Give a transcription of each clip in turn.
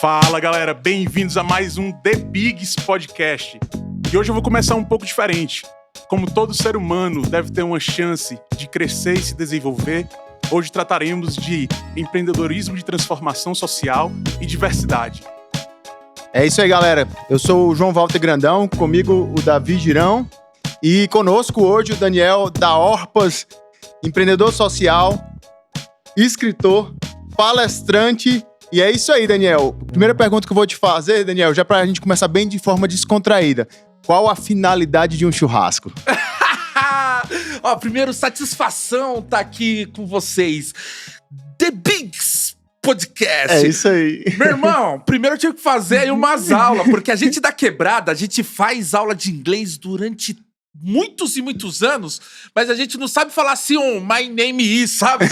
Fala, galera, bem-vindos a mais um The Bigs Podcast. E hoje eu vou começar um pouco diferente. Como todo ser humano deve ter uma chance de crescer e se desenvolver, hoje trataremos de empreendedorismo de transformação social e diversidade. É isso aí, galera. Eu sou o João Walter Grandão, comigo o Davi Girão e conosco hoje o Daniel da Orpas, empreendedor social, escritor, palestrante. E é isso aí, Daniel. Primeira pergunta que eu vou te fazer, Daniel, já pra gente começar bem de forma descontraída. Qual a finalidade de um churrasco? Ó, primeiro, satisfação tá aqui com vocês. The Bigs Podcast. É isso aí. Meu irmão, primeiro eu tive que fazer aí umas aulas, porque a gente da quebrada, a gente faz aula de inglês durante muitos e muitos anos, mas a gente não sabe falar assim, my name is, sabe?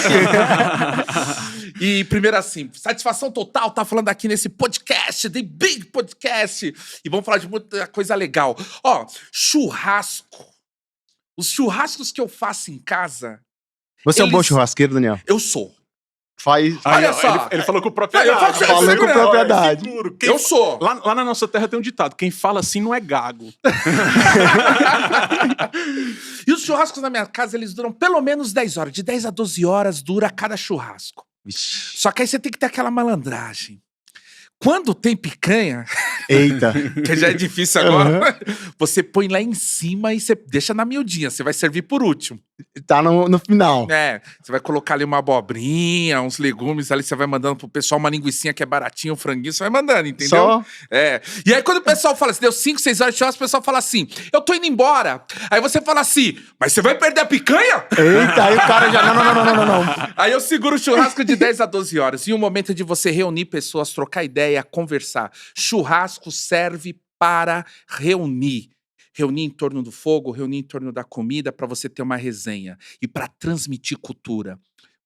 E primeiro assim, satisfação total tá falando aqui nesse podcast, The Big Podcast, e vamos falar de muita coisa legal. Ó, churrasco. Os churrascos que eu faço em casa... Você é um bom churrasqueiro, Daniel? Eu sou. Faz... Olha só. Ele falou com propriedade. Falou com propriedade. Eu sou. Lá na nossa terra tem um ditado, quem fala assim não é gago. E os churrascos na minha casa, eles duram pelo menos 10 horas. De 10 a 12 horas dura cada churrasco. Vixe. Só que aí você tem que ter aquela malandragem. Quando tem picanha, Eita. que já é difícil agora, você põe lá em cima e você deixa na miudinha. Você vai servir por último. Tá no final. É, você vai colocar ali uma abobrinha, uns legumes ali, você vai mandando pro pessoal uma linguicinha que é baratinha, um franguinho, você vai mandando, entendeu? Só? É. E aí quando o pessoal fala assim, deu 5, 6 horas de churrasco, o pessoal fala assim, eu tô indo embora. Aí você fala assim, mas você vai perder a picanha? Eita, aí o cara já... Não. Aí eu seguro o churrasco de 10 a 12 horas. E o momento de você reunir pessoas, trocar ideia, conversar. Churrasco serve para reunir. Reunir em torno do fogo, reunir em torno da comida para você ter uma resenha. E para transmitir cultura.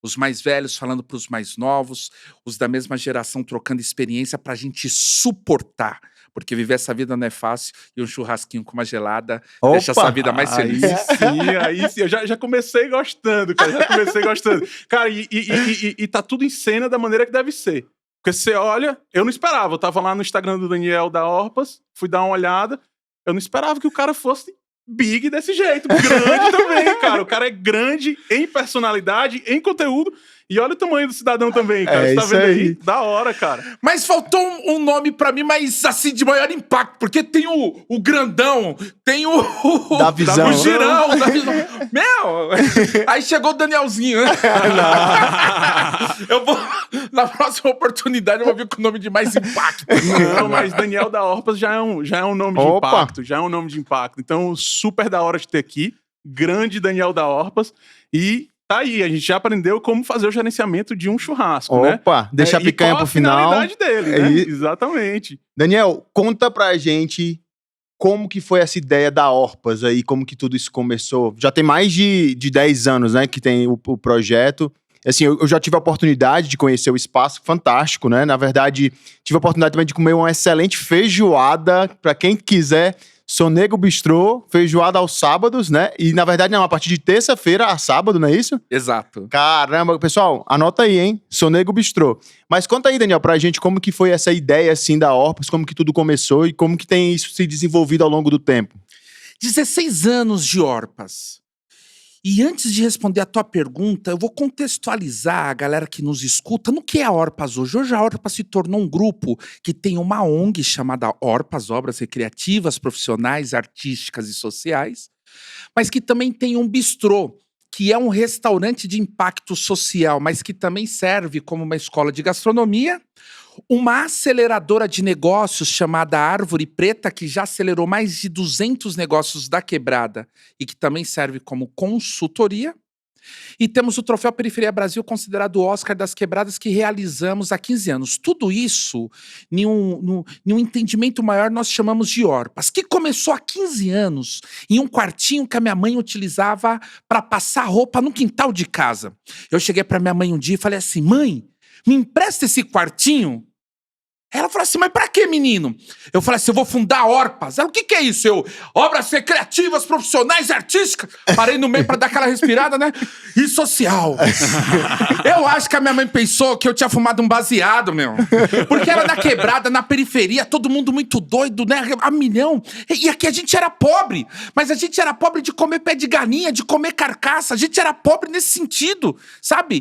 Os mais velhos falando para os mais novos, os da mesma geração trocando experiência para a gente suportar. Porque viver essa vida não é fácil e um churrasquinho com uma gelada deixa essa vida mais feliz. Aí sim, eu já comecei gostando, cara, Cara, e tá tudo em cena da maneira que deve ser. Porque você olha, eu não esperava, eu tava lá no Instagram do Daniel da Orpas, fui dar uma olhada, eu não esperava que o cara fosse big desse jeito, grande também, cara. O cara é grande em personalidade, em conteúdo. E olha o tamanho do cidadão também, cara. Você tá vendo aí? Da hora, cara. Mas faltou um nome pra mim, mas assim, de maior impacto. Porque tem o grandão, tem o Davizão. o girão. Meu! Aí chegou o Danielzinho, né? Eu vou, na próxima oportunidade, eu vou vir com o nome de mais impacto. Não, mas Daniel da Orpas já é um nome de impacto. Já é um nome de impacto. Então, super da hora de ter aqui. Grande Daniel da Orpas. E... tá aí, a gente já aprendeu como fazer o gerenciamento de um churrasco, né? Opa, deixa a picanha pro final. E qual a finalidade dele, né? Exatamente. Daniel, conta pra gente como que foi essa ideia da Orpas aí, como que tudo isso começou. Já tem mais de 10 anos, né, que tem o projeto. Assim, eu já tive a oportunidade de conhecer o espaço, fantástico, né? Na verdade, tive a oportunidade também de comer uma excelente feijoada, pra quem quiser... Sonego Bistrô, feijoada aos sábados, né? E, na verdade, não, a partir de terça-feira a sábado, não é isso? Exato. Caramba, pessoal, anota aí, hein? Sonego Bistrô. Mas conta aí, Daniel, pra gente como que foi essa ideia, assim, da Orpas, como que tudo começou e como que tem isso se desenvolvido ao longo do tempo. 16 anos de Orpas. E antes de responder a tua pergunta, eu vou contextualizar a galera que nos escuta no que é a Orpas hoje. Hoje a Orpas se tornou um grupo que tem uma ONG chamada Orpas, Obras Recreativas, Profissionais, Artísticas e Sociais, mas que também tem um bistrô, que é um restaurante de impacto social, mas que também serve como uma escola de gastronomia, uma aceleradora de negócios chamada Árvore Preta, que já acelerou mais de 200 negócios da quebrada e que também serve como consultoria. E temos o Troféu Periferia Brasil, considerado o Oscar das Quebradas, que realizamos há 15 anos. Tudo isso, em um entendimento maior, nós chamamos de Orpas, que começou há 15 anos em um quartinho que a minha mãe utilizava para passar roupa no quintal de casa. Eu cheguei para minha mãe um dia e falei assim, mãe, me empresta esse quartinho? Aí ela falou assim, mas pra que, menino? Eu falei assim, eu vou fundar a Orpas. Ela, o que é isso? Obras recreativas, profissionais, artísticas. Parei no meio pra dar aquela respirada, né? E social. Eu acho que a minha mãe pensou que eu tinha fumado um baseado, meu. Porque era na quebrada, na periferia, todo mundo muito doido, né? A milhão. E aqui a gente era pobre. Mas a gente era pobre de comer pé de galinha, de comer carcaça. A gente era pobre nesse sentido, sabe?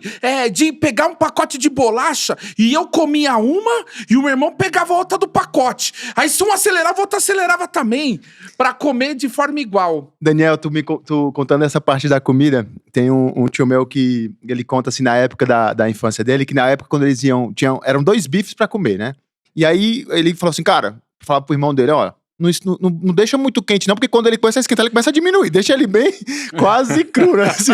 De pegar um pacote de bolacha e eu comia uma e o meu irmão pegava a outra do pacote. Aí se um acelerava, o outro acelerava também. Pra comer de forma igual. Daniel, tu contando essa parte da comida, tem um tio meu que ele conta assim na época da infância dele, que na época quando eles eram 2 bifes pra comer, né? E aí ele falou assim, cara, falava pro irmão dele, ó, não deixa muito quente não, porque quando ele começa a esquentar, ele começa a diminuir, deixa ele bem quase cru, né? Assim.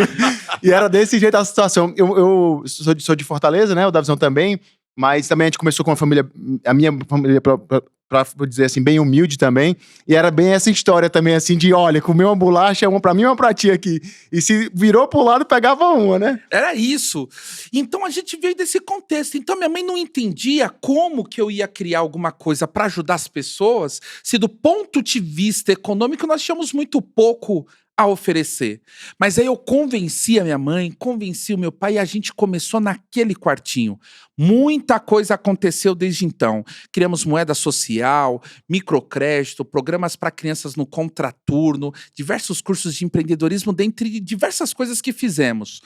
E era desse jeito a situação. Eu sou de Fortaleza, né? O Davizão também, mas também a gente começou com a minha família, pra dizer assim, bem humilde também. E era bem essa história também, assim, de olha, comer uma bolacha, uma pra mim e uma pra ti aqui. E se virou pro lado, pegava uma, né? Era isso. Então a gente veio desse contexto. Então minha mãe não entendia como que eu ia criar alguma coisa pra ajudar as pessoas, se do ponto de vista econômico nós tínhamos muito pouco a oferecer. Mas aí eu convenci a minha mãe, convenci o meu pai e a gente começou naquele quartinho. Muita coisa aconteceu desde então. Criamos moeda social, microcrédito, programas para crianças no contraturno, diversos cursos de empreendedorismo, dentre diversas coisas que fizemos.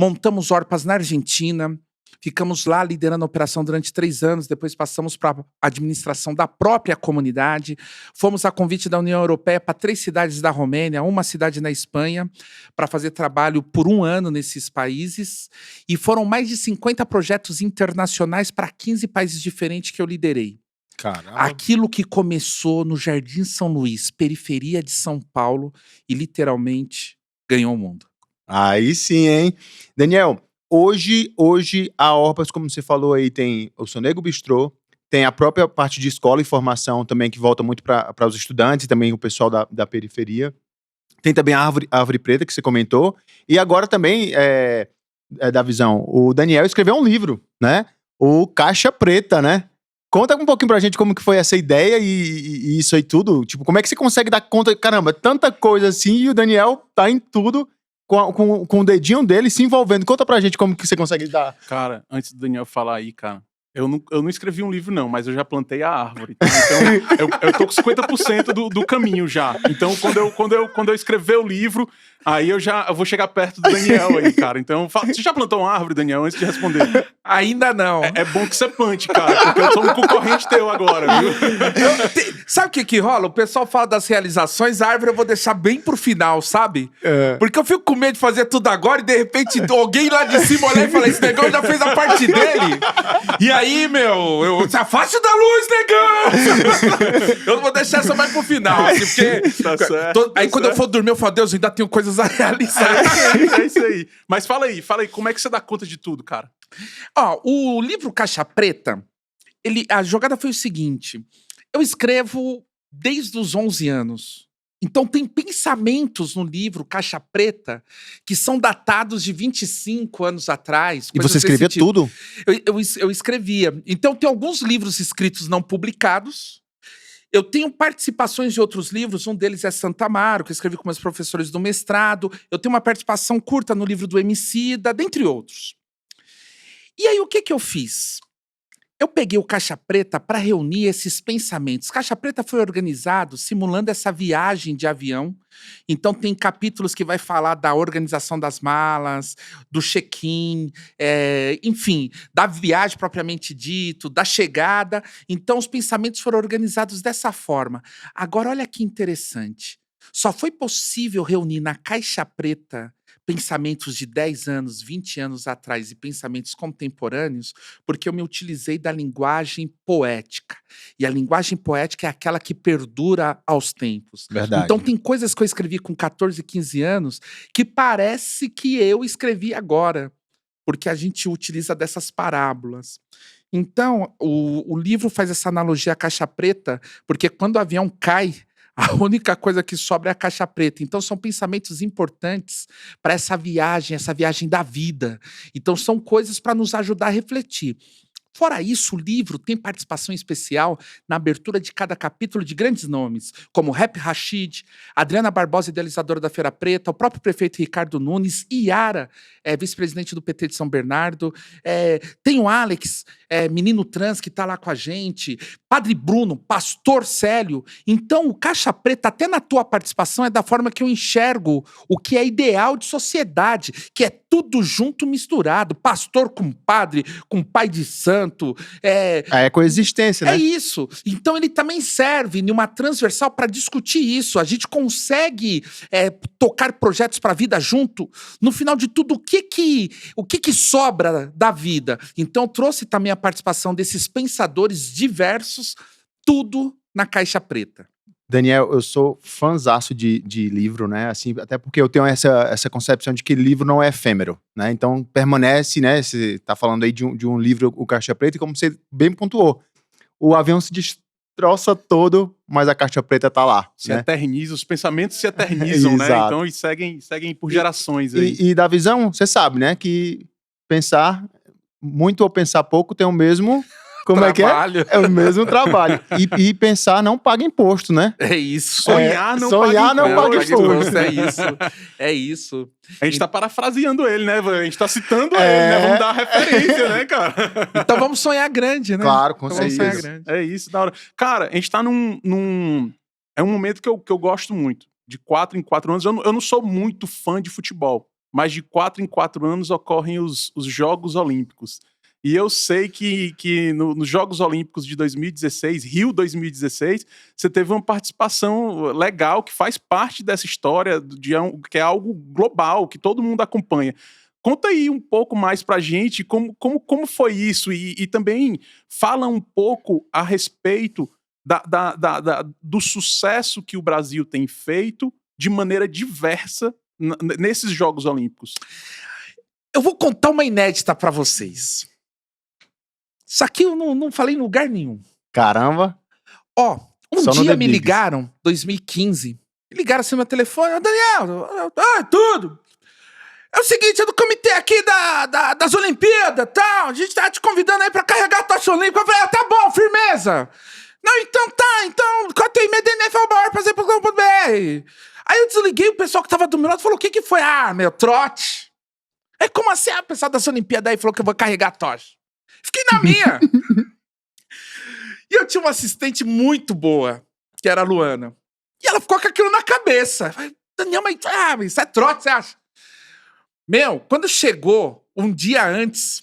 Montamos Orpas na Argentina. Ficamos lá liderando a operação durante 3 anos, depois passamos para a administração da própria comunidade. Fomos a convite da União Europeia para 3 cidades da Romênia, uma cidade na Espanha, para fazer trabalho por 1 ano nesses países. E foram mais de 50 projetos internacionais para 15 países diferentes que eu liderei. Caramba. Aquilo que começou no Jardim São Luís, periferia de São Paulo, e literalmente ganhou o mundo. Aí sim, hein? Daniel, hoje a Orpas, como você falou aí, tem o Sonego Bistrô, tem a própria parte de escola e formação também, que volta muito para os estudantes e também o pessoal da periferia. Tem também a Árvore Preta, que você comentou. E agora também, da visão, o Daniel escreveu um livro, né? O Caixa Preta, né? Conta um pouquinho pra gente como que foi essa ideia e isso aí tudo. Tipo, como é que você consegue dar conta? Caramba, tanta coisa assim e o Daniel tá em tudo com o dedinho dele se envolvendo. Conta pra gente como que você consegue dar. Cara, antes do Daniel falar aí, cara, eu não escrevi um livro não, mas eu já plantei a árvore. Então eu tô com 50% do caminho já. Então quando eu escrever o livro, aí eu vou chegar perto do Daniel aí, cara. Então, você já plantou uma árvore, Daniel, antes de responder? Ainda não. É bom que você plante, cara, porque eu sou um concorrente teu agora, viu? Sabe o que rola? O pessoal fala das realizações, a árvore eu vou deixar bem pro final, sabe? Porque eu fico com medo de fazer tudo agora e de repente alguém lá de cima olhar e falar, esse negão já fez a parte dele. E aí, meu, se afaste da luz, negão! Eu vou deixar essa mais pro final, assim, porque... Tá certo, aí quando eu for dormir, eu falo, Deus, ainda tenho coisas a realizar. É isso aí. Mas fala aí, como é que você dá conta de tudo, cara? Ó, o livro Caixa Preta, a jogada foi o seguinte, eu escrevo desde os 11 anos. Então tem pensamentos no livro Caixa Preta que são datados de 25 anos atrás. E você escrevia tudo? Eu escrevia. Então tem alguns livros escritos não publicados. Eu tenho participações de outros livros, um deles é Santa Amaro, que eu escrevi com meus professores do mestrado. Eu tenho uma participação curta no livro do Emicida, dentre outros. E aí o que eu fiz? Eu peguei o Caixa Preta para reunir esses pensamentos. Caixa Preta foi organizado simulando essa viagem de avião. Então tem capítulos que vai falar da organização das malas, do check-in, enfim, da viagem propriamente dito, da chegada. Então os pensamentos foram organizados dessa forma. Agora olha que interessante. Só foi possível reunir na Caixa Preta pensamentos de 10 anos, 20 anos atrás e pensamentos contemporâneos, porque eu me utilizei da linguagem poética. E a linguagem poética é aquela que perdura aos tempos. Verdade. Então tem coisas que eu escrevi com 14, 15 anos que parece que eu escrevi agora, porque a gente utiliza dessas parábolas. Então, o livro faz essa analogia à Caixa Preta, porque quando o avião cai, a única coisa que sobra é a Caixa Preta. Então são pensamentos importantes para essa viagem da vida. Então são coisas para nos ajudar a refletir. Fora isso, o livro tem participação especial na abertura de cada capítulo de grandes nomes, como Rep Rashid, Adriana Barbosa, idealizadora da Feira Preta, o próprio prefeito Ricardo Nunes, Iara, vice-presidente do PT de São Bernardo, tem o Alex, menino trans que está lá com a gente, Padre Bruno, Pastor Célio. Então, o Caixa Preta, até na tua participação, é da forma que eu enxergo o que é ideal de sociedade, que é tudo junto, misturado. Pastor com padre, com pai de santo. É coexistência, né? É isso. Então, ele também serve numa transversal para discutir isso. A gente consegue tocar projetos para a vida junto. No final de tudo, o que sobra da vida? Então, trouxe também a participação desses pensadores diversos, tudo na Caixa Preta. Daniel, eu sou fãzaço de livro, né? Assim, até porque eu tenho essa concepção de que livro não é efêmero, né? Então, permanece, né? Você tá falando aí de um livro, o Caixa Preta, e como você bem pontuou, o avião se destroça todo, mas a Caixa Preta tá lá. Se né? eterniza, os pensamentos se eternizam, né? Exato. Então, e seguem por gerações aí. E da visão, você sabe, né? Que pensar muito ou pensar pouco tem o mesmo... Como Trabalho. é que é? É o mesmo trabalho. E pensar não paga imposto, né? É isso. Sonhar não sonhar paga não paga imposto. imposto. É isso. A gente tá parafraseando ele, né? A gente tá citando ele, né? Vamos dar referência, né, cara? Então vamos sonhar grande, né? Claro, com Então vamos sonhar certeza. grande. É isso, da hora. Cara, a gente tá É um momento que eu gosto muito. De 4 em 4 anos. Eu não sou muito fã de futebol, mas de 4 em 4 anos ocorrem os Jogos Olímpicos. E eu sei que nos Jogos Olímpicos de 2016, Rio 2016, você teve uma participação legal que faz parte dessa história, que é algo global, que todo mundo acompanha. Conta aí um pouco mais pra gente como foi isso e também fala um pouco a respeito do sucesso que o Brasil tem feito de maneira diversa nesses Jogos Olímpicos. Eu vou contar uma inédita pra vocês. Isso aqui eu não falei em lugar nenhum. Caramba. Ó, Só no dia The me Bigs. ligaram, 2015. Me ligaram assim no meu telefone. Daniel, tudo. É o seguinte, é do comitê aqui das Olimpíadas, tal. A gente tá te convidando aí pra carregar a tocha olímpica. Eu falei, tá bom, firmeza. Não, então tá. Então, quanto tem medo NFL.br. Aí eu desliguei, o pessoal que tava do meu lado falou, o que foi? Ah, meu, trote. É como assim? O pessoal das Olimpíadas aí falou que eu vou carregar a tocha. Fiquei na minha. E eu tinha uma assistente muito boa, que era a Luana. E ela ficou com aquilo na cabeça. Eu falei, Daniel, mas isso é trote, você acha? Meu, quando chegou um dia antes,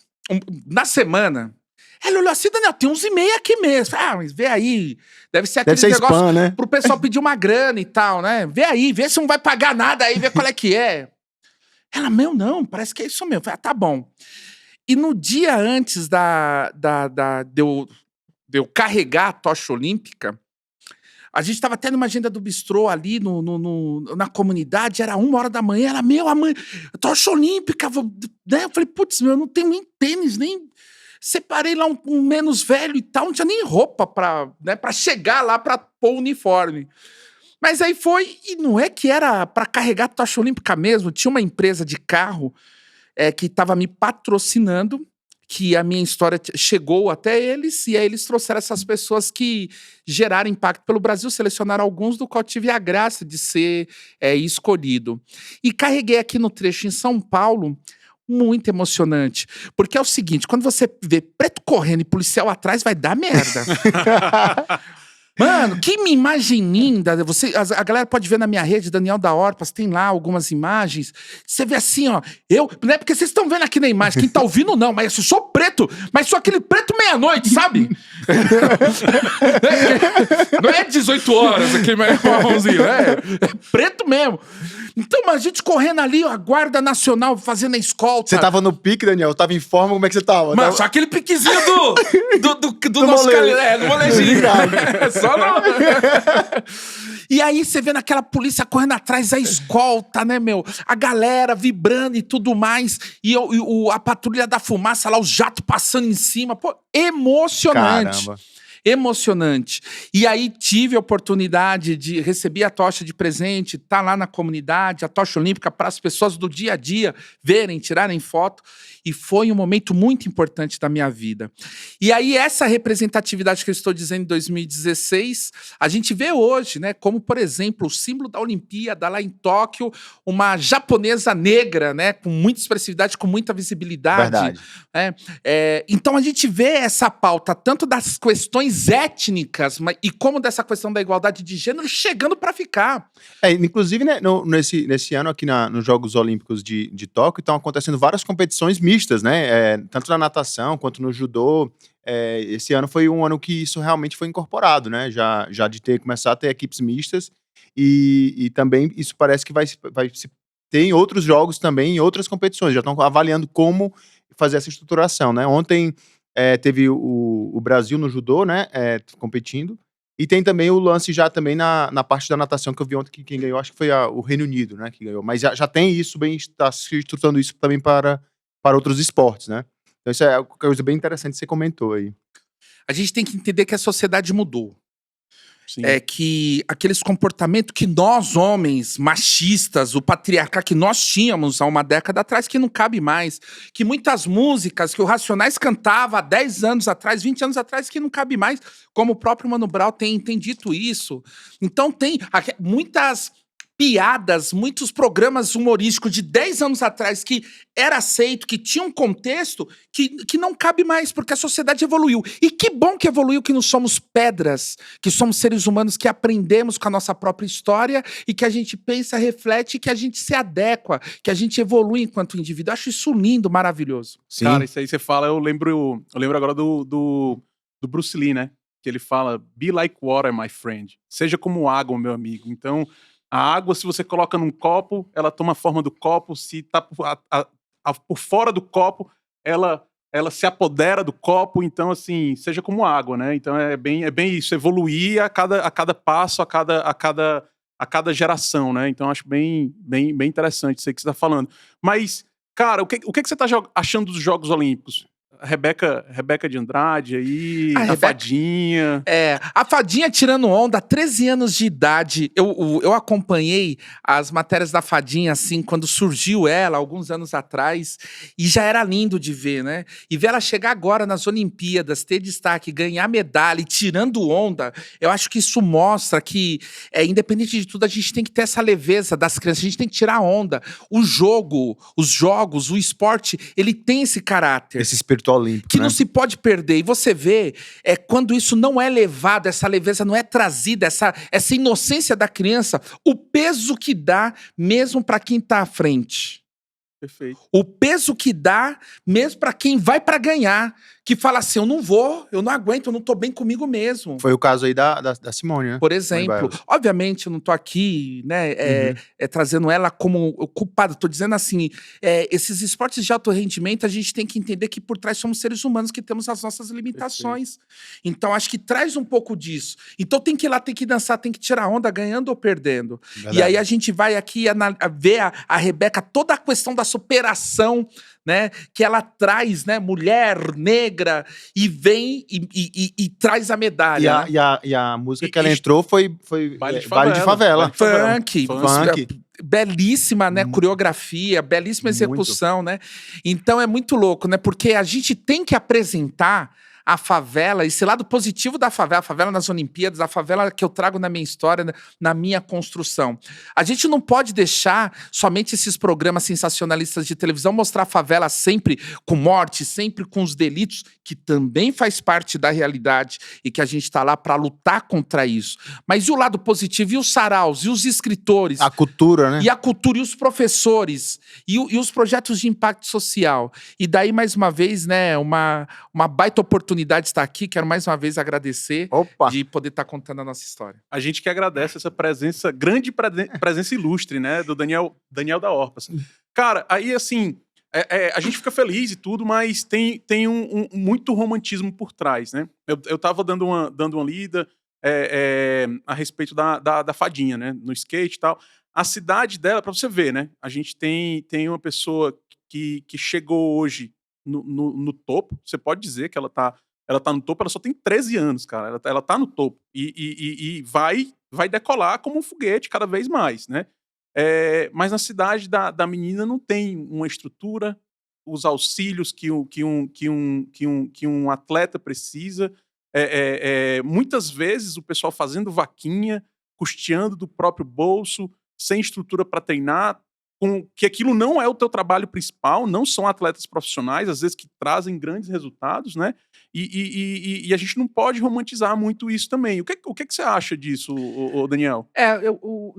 na semana, ela olhou assim, Daniel, tem uns e-mail aqui mesmo. Mas vê aí, deve ser aquele Deve ser negócio spam, né? pro pessoal pedir uma grana e tal, né? Vê aí, vê se não vai pagar nada aí, vê qual é que é. Ela, meu, não, parece que é isso mesmo. Eu falei, tá bom. E no dia antes de eu carregar a tocha olímpica, a gente estava até numa agenda do bistrô ali na comunidade, era 1h da manhã, ela, a mãe, tocha olímpica, né? Eu falei, putz, eu não tenho nem tênis, nem... Separei lá um menos velho e tal, não tinha nem roupa pra chegar lá pra pôr o uniforme. Mas aí foi, e não é que era pra carregar a tocha olímpica mesmo, tinha uma empresa de carro que estava me patrocinando, que a minha história chegou até eles, e aí eles trouxeram essas pessoas que geraram impacto pelo Brasil, selecionaram alguns, do qual tive a graça de ser escolhido. E carreguei aqui no trecho em São Paulo, muito emocionante. Porque é o seguinte, quando você vê preto correndo e policial atrás, vai dar merda. Mano, que imagem linda. A galera pode ver na minha rede, Daniel da Orpas, tem lá algumas imagens. Você vê assim, ó. Não é porque vocês estão vendo aqui na imagem, quem tá ouvindo não, mas eu sou preto, mas sou aquele preto meia-noite, sabe? Não é 18 horas aqui, marronzinho, é preto mesmo. Então, a gente correndo ali, ó, a Guarda Nacional fazendo a escolta. Você tava no pique, Daniel? Tava em forma? Como é que você tava? Mano, só aquele piquezinho do nosso molejo. do molejinho. Só não. E aí você vendo aquela polícia correndo atrás da escolta, né, meu? A galera vibrando e tudo mais. E a patrulha da fumaça lá, o jato passando em cima. Pô, emocionante. Caramba. Emocionante. E aí tive a oportunidade de receber a tocha de presente, tá lá na comunidade, a tocha olímpica para as pessoas do dia a dia verem, tirarem foto. e foi um momento muito importante da minha vida. E aí essa representatividade que eu estou dizendo em 2016, a gente vê hoje, né, como por exemplo, o símbolo da Olimpíada lá em Tóquio, uma japonesa negra, né, com muita expressividade, com muita visibilidade. Verdade. Então a gente vê essa pauta tanto das questões étnicas e como dessa questão da igualdade de gênero chegando para ficar. Inclusive, né, nesse ano aqui nos Jogos Olímpicos de Tóquio estão acontecendo várias competições mistas, né? Tanto na natação quanto no judô. Esse ano foi um ano que isso realmente foi incorporado, né? Já de começar a ter equipes mistas e também isso parece que vai se ter em outros jogos também, em outras competições. Já estão avaliando como fazer essa estruturação, né? Ontem teve o Brasil no judô, né? Competindo. E tem também o lance já também na parte da natação, que eu vi ontem que quem ganhou, acho que foi o Reino Unido, né, que ganhou. Mas já tem isso, está se estruturando isso também para outros esportes, né? Então isso é uma coisa bem interessante que você comentou aí. A gente tem que entender que a sociedade mudou. Sim. Que aqueles comportamentos que nós, homens, machistas, o patriarcado que nós tínhamos há uma década atrás, que não cabe mais. Que muitas músicas que o Racionais cantava há 10 anos atrás, 20 anos atrás, que não cabe mais. Como o próprio Mano Brown tem dito isso. Então tem muitas piadas, muitos programas humorísticos de 10 anos atrás que era aceito, que tinha um contexto que não cabe mais, porque a sociedade evoluiu. E que bom que evoluiu, que não somos pedras, que somos seres humanos que aprendemos com a nossa própria história e que a gente pensa, reflete, que a gente se adequa, que a gente evolui enquanto indivíduo. Eu acho isso lindo, maravilhoso. Sim. Cara, isso aí você fala, eu lembro agora do Bruce Lee, né? Que ele fala, be like water, my friend. Seja como água, meu amigo. Então, a água, se você coloca num copo, ela toma a forma do copo. Se tá por fora do copo, ela se apodera do copo. Então, assim, seja como água, né? Então, é bem isso. Evoluir a cada passo, a cada geração, né? Então, acho bem interessante isso aí que você tá falando. Mas, cara, o que você tá achando dos Jogos Olímpicos? Rebeca de Andrade aí, a Fadinha. A Fadinha tirando onda, 13 anos de idade. Eu acompanhei as matérias da Fadinha, assim, quando surgiu ela, alguns anos atrás, e já era lindo de ver, né? E ver ela chegar agora nas Olimpíadas, ter destaque, ganhar medalha e tirando onda, eu acho que isso mostra que, independente de tudo, a gente tem que ter essa leveza das crianças, a gente tem que tirar onda. Os jogos, o esporte, ele tem esse caráter. Esse espírito olímpico, que né? não se pode perder. E você vê, quando isso não é levado, essa leveza não é trazida, essa inocência da criança, o peso que dá mesmo para quem tá à frente. Perfeito. O peso que dá mesmo para quem vai para ganhar, que fala assim, eu não vou, eu não aguento, eu não tô bem comigo mesmo. Foi o caso aí da Simone, né? Por exemplo, obviamente eu não tô aqui, né, trazendo ela como culpada, tô dizendo assim, esses esportes de alto rendimento, a gente tem que entender que por trás somos seres humanos que temos as nossas limitações. Perfeito. Então acho que traz um pouco disso. Então tem que ir lá, tem que dançar, tem que tirar onda, ganhando ou perdendo. Verdade. E aí a gente vai aqui ver a Rebeca, toda a questão da superação, né, que ela traz, né, mulher negra, e vem e traz a medalha. E a música que ela entrou foi Baile de Favela. Funk. Belíssima, né, coreografia, belíssima execução, muito. Né? Então é muito louco, né, porque a gente tem que apresentar a favela, esse lado positivo da favela, a favela nas Olimpíadas, a favela que eu trago na minha história, na minha construção. A gente não pode deixar somente esses programas sensacionalistas de televisão mostrar a favela sempre com morte, sempre com os delitos, que também faz parte da realidade e que a gente está lá para lutar contra isso. Mas e o lado positivo? E os saraus? E os escritores? A cultura, né? E a cultura, e os professores? E os projetos de impacto social? E daí, mais uma vez, né, uma baita oportunidade de estar aqui, quero mais uma vez agradecer de poder estar contando a nossa história. A gente que agradece essa presença, grande presença ilustre, né, do Daniel da Orpas. Cara, aí assim, a gente fica feliz e tudo, mas tem muito romantismo por trás, né? Eu tava dando uma lida a respeito da Fadinha, né, no skate e tal. A cidade dela, pra você ver, né, a gente tem uma pessoa que chegou hoje no topo, você pode dizer que ela tá no topo, ela só tem 13 anos, cara. Ela tá no topo. E vai decolar como um foguete cada vez mais, né? Mas na cidade da menina não tem uma estrutura, os auxílios que um atleta precisa. Muitas vezes o pessoal fazendo vaquinha, custeando do próprio bolso, sem estrutura para treinar, que aquilo não é o teu trabalho principal, não são atletas profissionais, às vezes que trazem grandes resultados, né? E a gente não pode romantizar muito isso também. O que você acha disso, Daniel?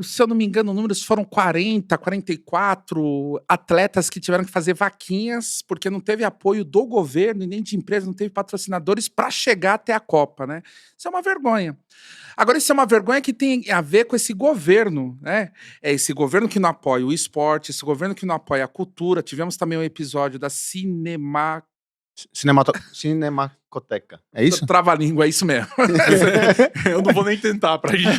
Se eu não me engano, os números foram 40, 44 atletas que tiveram que fazer vaquinhas porque não teve apoio do governo e nem de empresa, não teve patrocinadores para chegar até a Copa, né? Isso é uma vergonha. Agora, isso é uma vergonha que tem a ver com esse governo, né? É esse governo que não apoia o esporte, esse governo que não apoia a cultura. Tivemos também um episódio da Cinemacoteca. É isso? Trava-língua, é isso mesmo. Eu não vou nem tentar pra gente.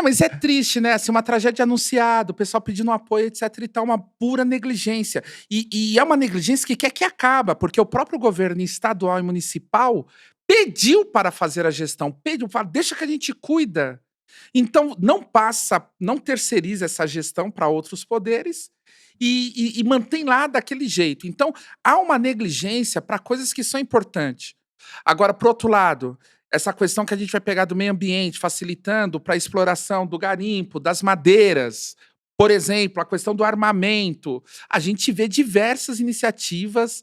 Mas é triste, né? Assim, uma tragédia anunciada, o pessoal pedindo apoio, etc. e tal, uma pura negligência. E é uma negligência que quer que acaba, porque o próprio governo estadual e municipal pediu para fazer a gestão, fala, deixa que a gente cuida. Então, não terceiriza essa gestão para outros poderes e mantém lá daquele jeito. Então, há uma negligência para coisas que são importantes. Agora, por outro lado, essa questão que a gente vai pegar do meio ambiente, facilitando para a exploração do garimpo, das madeiras, por exemplo, a questão do armamento. A gente vê diversas iniciativas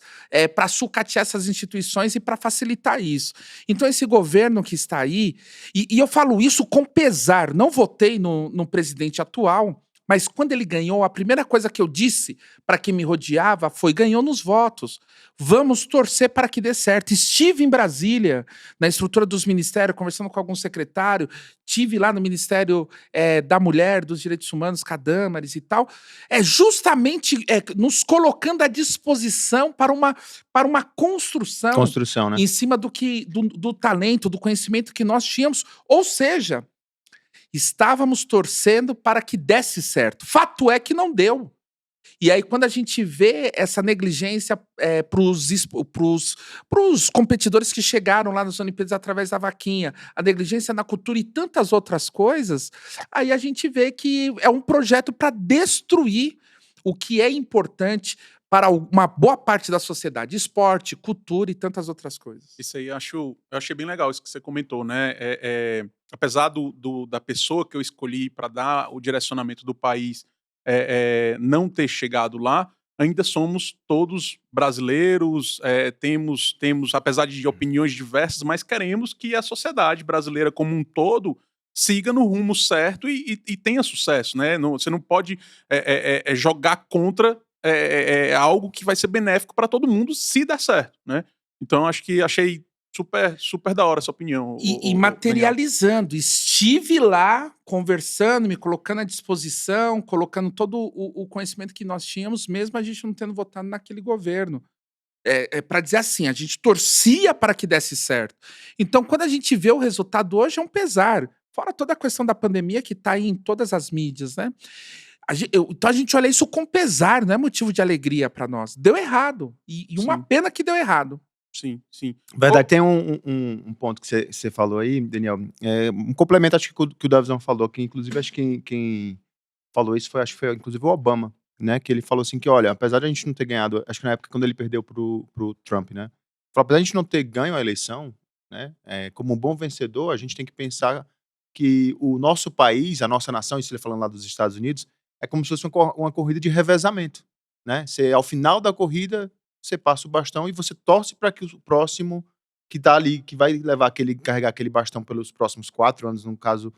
para sucatear essas instituições e para facilitar isso. Então, esse governo que está aí, e eu falo isso com pesar, não votei no presidente atual, mas quando ele ganhou, a primeira coisa que eu disse para quem me rodeava foi: ganhou nos votos. Vamos torcer para que dê certo. Estive em Brasília, na estrutura dos ministérios, conversando com algum secretário. Estive lá no Ministério da Mulher, dos Direitos Humanos, com a Damares e tal. Justamente nos colocando à disposição para uma construção né? em cima do talento, do conhecimento que nós tínhamos. Ou seja, estávamos torcendo para que desse certo. Fato é que não deu. E aí, quando a gente vê essa negligência para os competidores que chegaram lá nas Olimpíadas através da vaquinha, a negligência na cultura e tantas outras coisas, aí a gente vê que é um projeto para destruir o que é importante para uma boa parte da sociedade: esporte, cultura e tantas outras coisas. Isso aí eu achei bem legal isso que você comentou, né? Apesar da pessoa que eu escolhi para dar o direcionamento do país não ter chegado lá, ainda somos todos brasileiros, temos, apesar de opiniões diversas, mas queremos que a sociedade brasileira como um todo siga no rumo certo e tenha sucesso, né? Você não pode jogar contra algo que vai ser benéfico para todo mundo se der certo, né? Então achei super, super da hora essa opinião. E materializando. Estive lá conversando, me colocando à disposição, colocando todo o conhecimento que nós tínhamos, mesmo a gente não tendo votado naquele governo. Para dizer assim, a gente torcia para que desse certo. Então, quando a gente vê o resultado hoje, é um pesar. Fora toda a questão da pandemia que está aí em todas as mídias, né? Então a gente olha isso com pesar, não é motivo de alegria para nós. Deu errado. E uma pena que deu errado. Sim, sim. Verdade, tem um ponto que você falou aí, Daniel. Um complemento, acho que o Davison falou, que inclusive acho que quem falou isso acho que foi inclusive o Obama, né? Que ele falou assim que, olha, apesar de a gente não ter ganhado, acho que na época quando ele perdeu pro Trump, né? Falou, apesar de a gente não ter ganho a eleição, né? Como um bom vencedor, a gente tem que pensar que o nosso país, a nossa nação, isso ele falando lá dos Estados Unidos, é como se fosse uma corrida de revezamento, né? Ao final da corrida, você passa o bastão e você torce para que o próximo que tá ali, que vai carregar aquele bastão pelos próximos 4 anos, no caso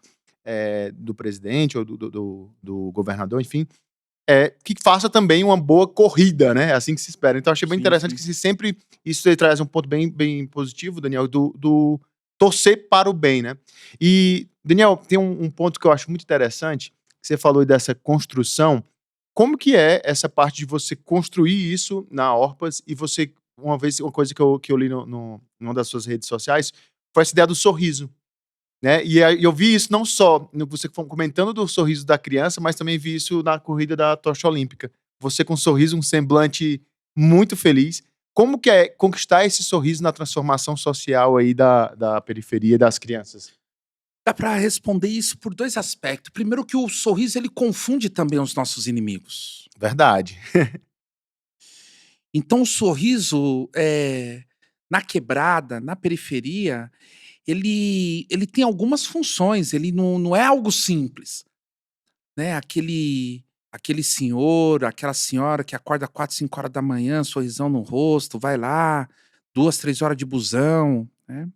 do presidente ou do governador, enfim, que faça também uma boa corrida, né? É assim que se espera. Então, achei bem interessante que sempre isso traz um ponto bem, bem positivo, Daniel, do torcer para o bem, né? E, Daniel, tem um ponto que eu acho muito interessante, que você falou dessa construção. Como que é essa parte de você construir isso na Orpas e você, uma coisa que eu li numa das suas redes sociais, foi essa ideia do sorriso, né? E eu vi isso não só você comentando do sorriso da criança, mas também vi isso na corrida da tocha olímpica. Você com um sorriso, um semblante muito feliz. Como que é conquistar esse sorriso na transformação social aí da periferia das crianças? Dá para responder isso por 2 aspectos. Primeiro, que o sorriso ele confunde também os nossos inimigos. Verdade. Então o sorriso, na quebrada, na periferia, ele tem algumas funções, ele não é algo simples, né, aquele senhor, aquela senhora que acorda 4, 5 horas da manhã, sorrisão no rosto, vai lá, 2, 3 horas de busão, né.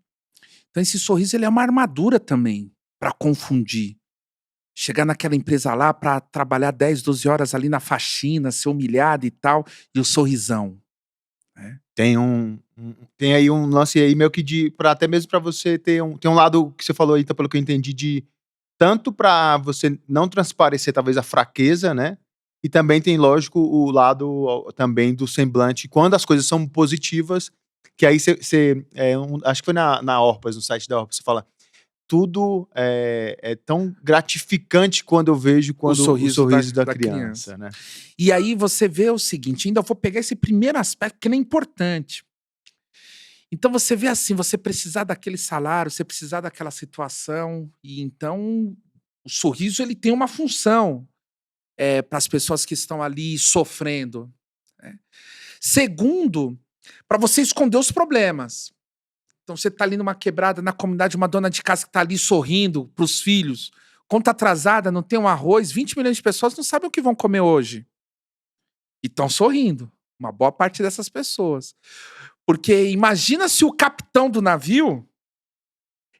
Então esse sorriso ele é uma armadura também, para confundir. Chegar naquela empresa lá para trabalhar 10, 12 horas ali na faxina, ser humilhado e tal, e o sorrisão, né. Tem aí um lance aí meio que até mesmo pra você tem um lado que você falou aí, então, pelo que eu entendi, de tanto pra você não transparecer talvez a fraqueza, né, e também tem, lógico, o lado também do semblante quando as coisas são positivas, que aí acho que foi na Orpas, no site da Orpas, você fala: "Tudo é tão gratificante quando eu vejo O quando o sorriso da sorriso da da criança. criança", né. E aí você vê o seguinte, ainda vou pegar esse primeiro aspecto que ele é importante. Então você vê assim, você precisar daquele salário, você precisar daquela situação, e então o sorriso ele tem uma função, para as pessoas que estão ali sofrendo, né. Segundo, para você esconder os problemas. Então você tá ali numa quebrada, na comunidade, uma dona de casa que tá ali sorrindo para os filhos, conta atrasada, não tem um arroz, 20 milhões de pessoas não sabem o que vão comer hoje. E estão sorrindo, uma boa parte dessas pessoas. Porque imagina se o capitão do navio,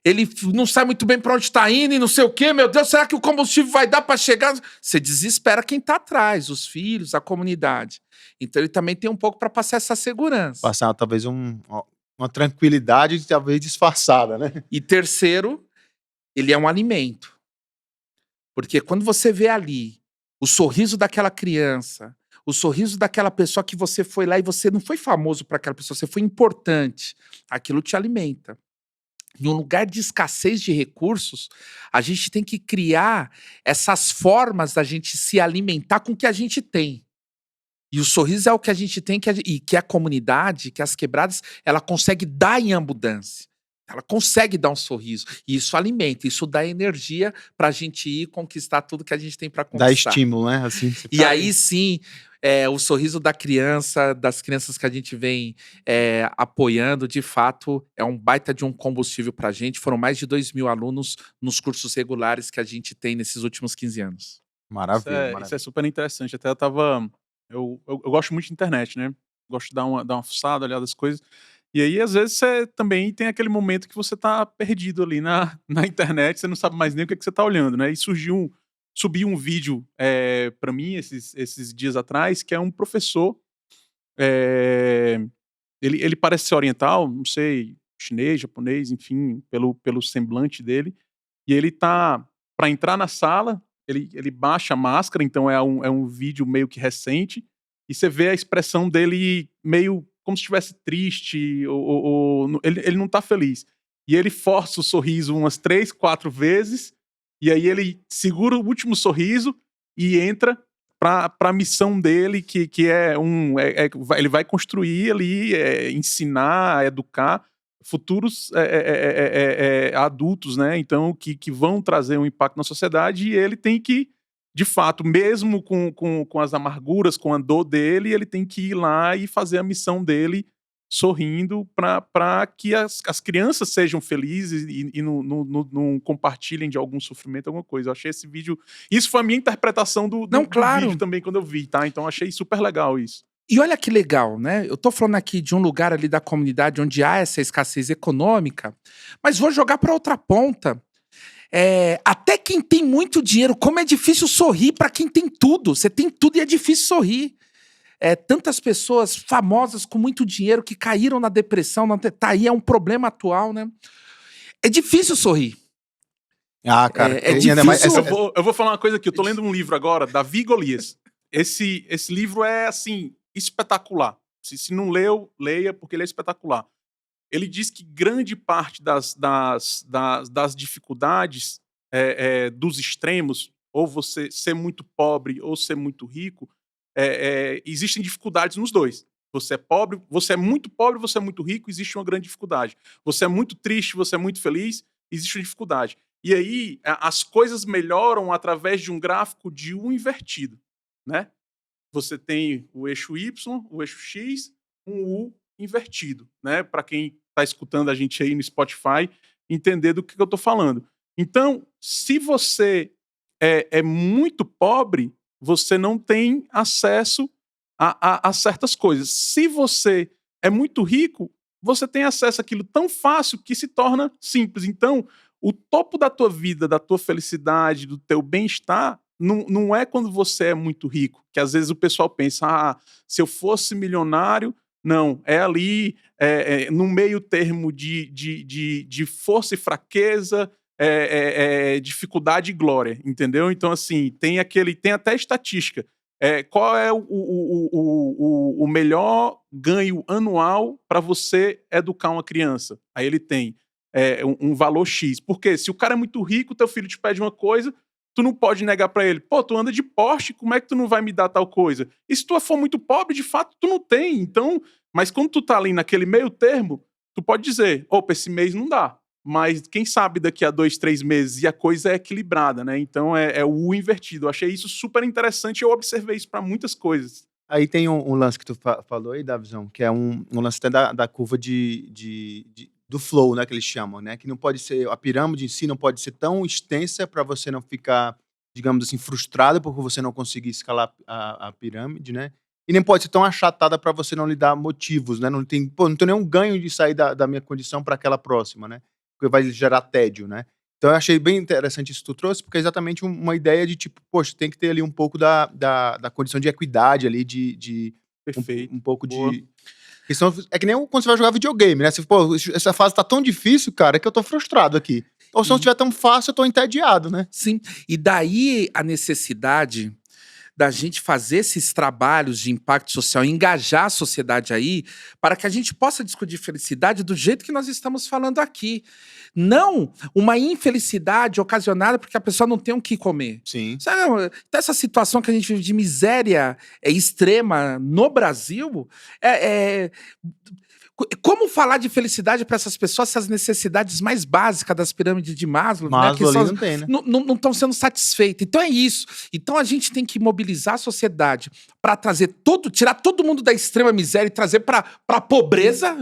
ele não sabe muito bem para onde está indo e não sei o quê, meu Deus, será que o combustível vai dar para chegar? Você desespera quem está atrás, os filhos, a comunidade. Então ele também tem um pouco para passar essa segurança. Passar talvez uma tranquilidade talvez disfarçada, né. E terceiro, ele é um alimento. Porque quando você vê ali o sorriso daquela criança, o sorriso daquela pessoa que você foi lá e você não foi famoso para aquela pessoa, você foi importante, aquilo te alimenta. Em um lugar de escassez de recursos, a gente tem que criar essas formas da gente se alimentar com o que a gente tem. E o sorriso é o que a gente tem e que a comunidade, que as quebradas, ela consegue dar em abundância. Ela consegue dar um sorriso. E isso alimenta, isso dá energia para a gente ir conquistar tudo que a gente tem para Dá conquistar. estímulo, né, assim, você E aí sim, o sorriso da criança, das crianças que a gente vem, apoiando, de fato, é um baita de um combustível pra gente. Foram mais de 2.000 alunos nos cursos regulares que a gente tem nesses últimos 15 anos. Maravilha, Isso é maravilha. super interessante. Até eu tava. Eu gosto muito de internet, né? Gosto de dar uma fuçada, olhar das coisas. E aí, às vezes, você também tem aquele momento que você tá perdido ali na internet, você não sabe mais nem o que, é que você tá olhando, né? E subiu um vídeo para mim esses dias atrás, que é um professor. eh, ele parece ser oriental, não sei, chinês, japonês, enfim, pelo semblante dele. E ele tá para entrar na sala, ele baixa a máscara, então é um vídeo meio que recente, e você vê a expressão dele meio como se estivesse triste ou ele não tá feliz. E ele força o sorriso umas 3, 4 vezes, e aí ele segura o último sorriso e entra para a missão dele, que ele vai construir ali, ensinar, educar futuros adultos, né? Então, que vão trazer um impacto na sociedade, e ele tem que, de fato, mesmo com as amarguras, com a dor dele, ele tem que ir lá e fazer a missão dele sorrindo para que as crianças sejam felizes e não compartilhem de algum sofrimento, alguma coisa. Eu achei esse vídeo. Isso foi a minha interpretação Não, do vídeo claro. também, quando eu vi, tá? Então achei super legal isso. E olha que legal, né, eu tô falando aqui de um lugar ali da comunidade onde há essa escassez econômica, mas vou jogar para outra ponta. Até quem tem muito dinheiro, como é difícil sorrir para quem tem tudo. Você tem tudo e é difícil sorrir. Tantas pessoas famosas com muito dinheiro que caíram na depressão, tá aí, é um problema atual, né. É difícil sorrir. Ah, cara, É e ainda mais difícil. Eu vou falar uma coisa aqui, eu tô lendo um livro agora, Davi e Golias. Esse livro é, assim, espetacular. Se não leu, leia, porque ele é espetacular. Ele diz que grande parte das dificuldades dos extremos, ou você ser muito pobre ou ser muito rico, existem dificuldades nos dois. Você é pobre, você é muito pobre, você é muito rico, existe uma grande dificuldade. Você é muito triste, você é muito feliz, existe uma dificuldade. E aí, as coisas melhoram através de um gráfico de 1 invertido, né? você tem o eixo Y, o eixo X, um U invertido, né? Para quem está escutando a gente aí no Spotify, entender do que eu estou falando. Então, se você é muito pobre, você não tem acesso a certas coisas. Se você é muito rico, você tem acesso àquilo tão fácil que se torna simples. Então, o topo da tua vida, da tua felicidade, do teu bem-estar, não é quando você é muito rico, que às vezes o pessoal pensa, se eu fosse milionário, não, é ali no meio termo de força e fraqueza, dificuldade e glória, entendeu? Então, assim, tem até estatística. Qual é o melhor ganho anual para você educar uma criança? Aí ele tem um valor X. Porque se o cara é muito rico, teu filho te pede uma coisa, tu não pode negar para ele. Pô, tu anda de Porsche, como é que tu não vai me dar tal coisa? E se tu for muito pobre, de fato, tu não tem. Então, mas quando tu tá ali naquele meio termo, tu pode dizer, opa, esse mês não dá. Mas quem sabe daqui a 2, 3 meses e a coisa é equilibrada, né? Então é o U invertido. Eu achei isso super interessante e eu observei isso para muitas coisas. Aí tem um lance que tu falou aí, Davizão, que é um lance até da curva do flow, né, que eles chamam, né? Que não pode ser, a pirâmide em si não pode ser tão extensa para você não ficar, digamos assim, frustrado porque você não conseguir escalar a pirâmide, né? E nem pode ser tão achatada para você não lhe dar motivos, né? Não tem nenhum ganho de sair da minha condição para aquela próxima, né? Porque vai gerar tédio, né? Então eu achei bem interessante isso que tu trouxe, porque é exatamente uma ideia de tipo, poxa, tem que ter ali um pouco da condição de equidade ali, Perfeito. um pouco Boa. de... Questão, é que nem quando você vai jogar videogame, né? Você, pô, essa fase tá tão difícil, cara, que eu tô frustrado aqui. Ou se não estiver tão fácil, eu tô entediado, né? Sim, e daí a necessidade da gente fazer esses trabalhos de impacto social, engajar a sociedade aí, para que a gente possa discutir felicidade do jeito que nós estamos falando aqui. Não uma infelicidade ocasionada porque a pessoa não tem o que comer. Sim. Sabe, essa situação que a gente vive de miséria extrema no Brasil, como falar de felicidade para essas pessoas se as necessidades mais básicas das pirâmides de Maslow, né, que Maslow ali são, não tem, né? não estão sendo satisfeitas? Então é isso. Então a gente tem que mobilizar a sociedade para tirar todo mundo da extrema miséria e trazer para a pobreza,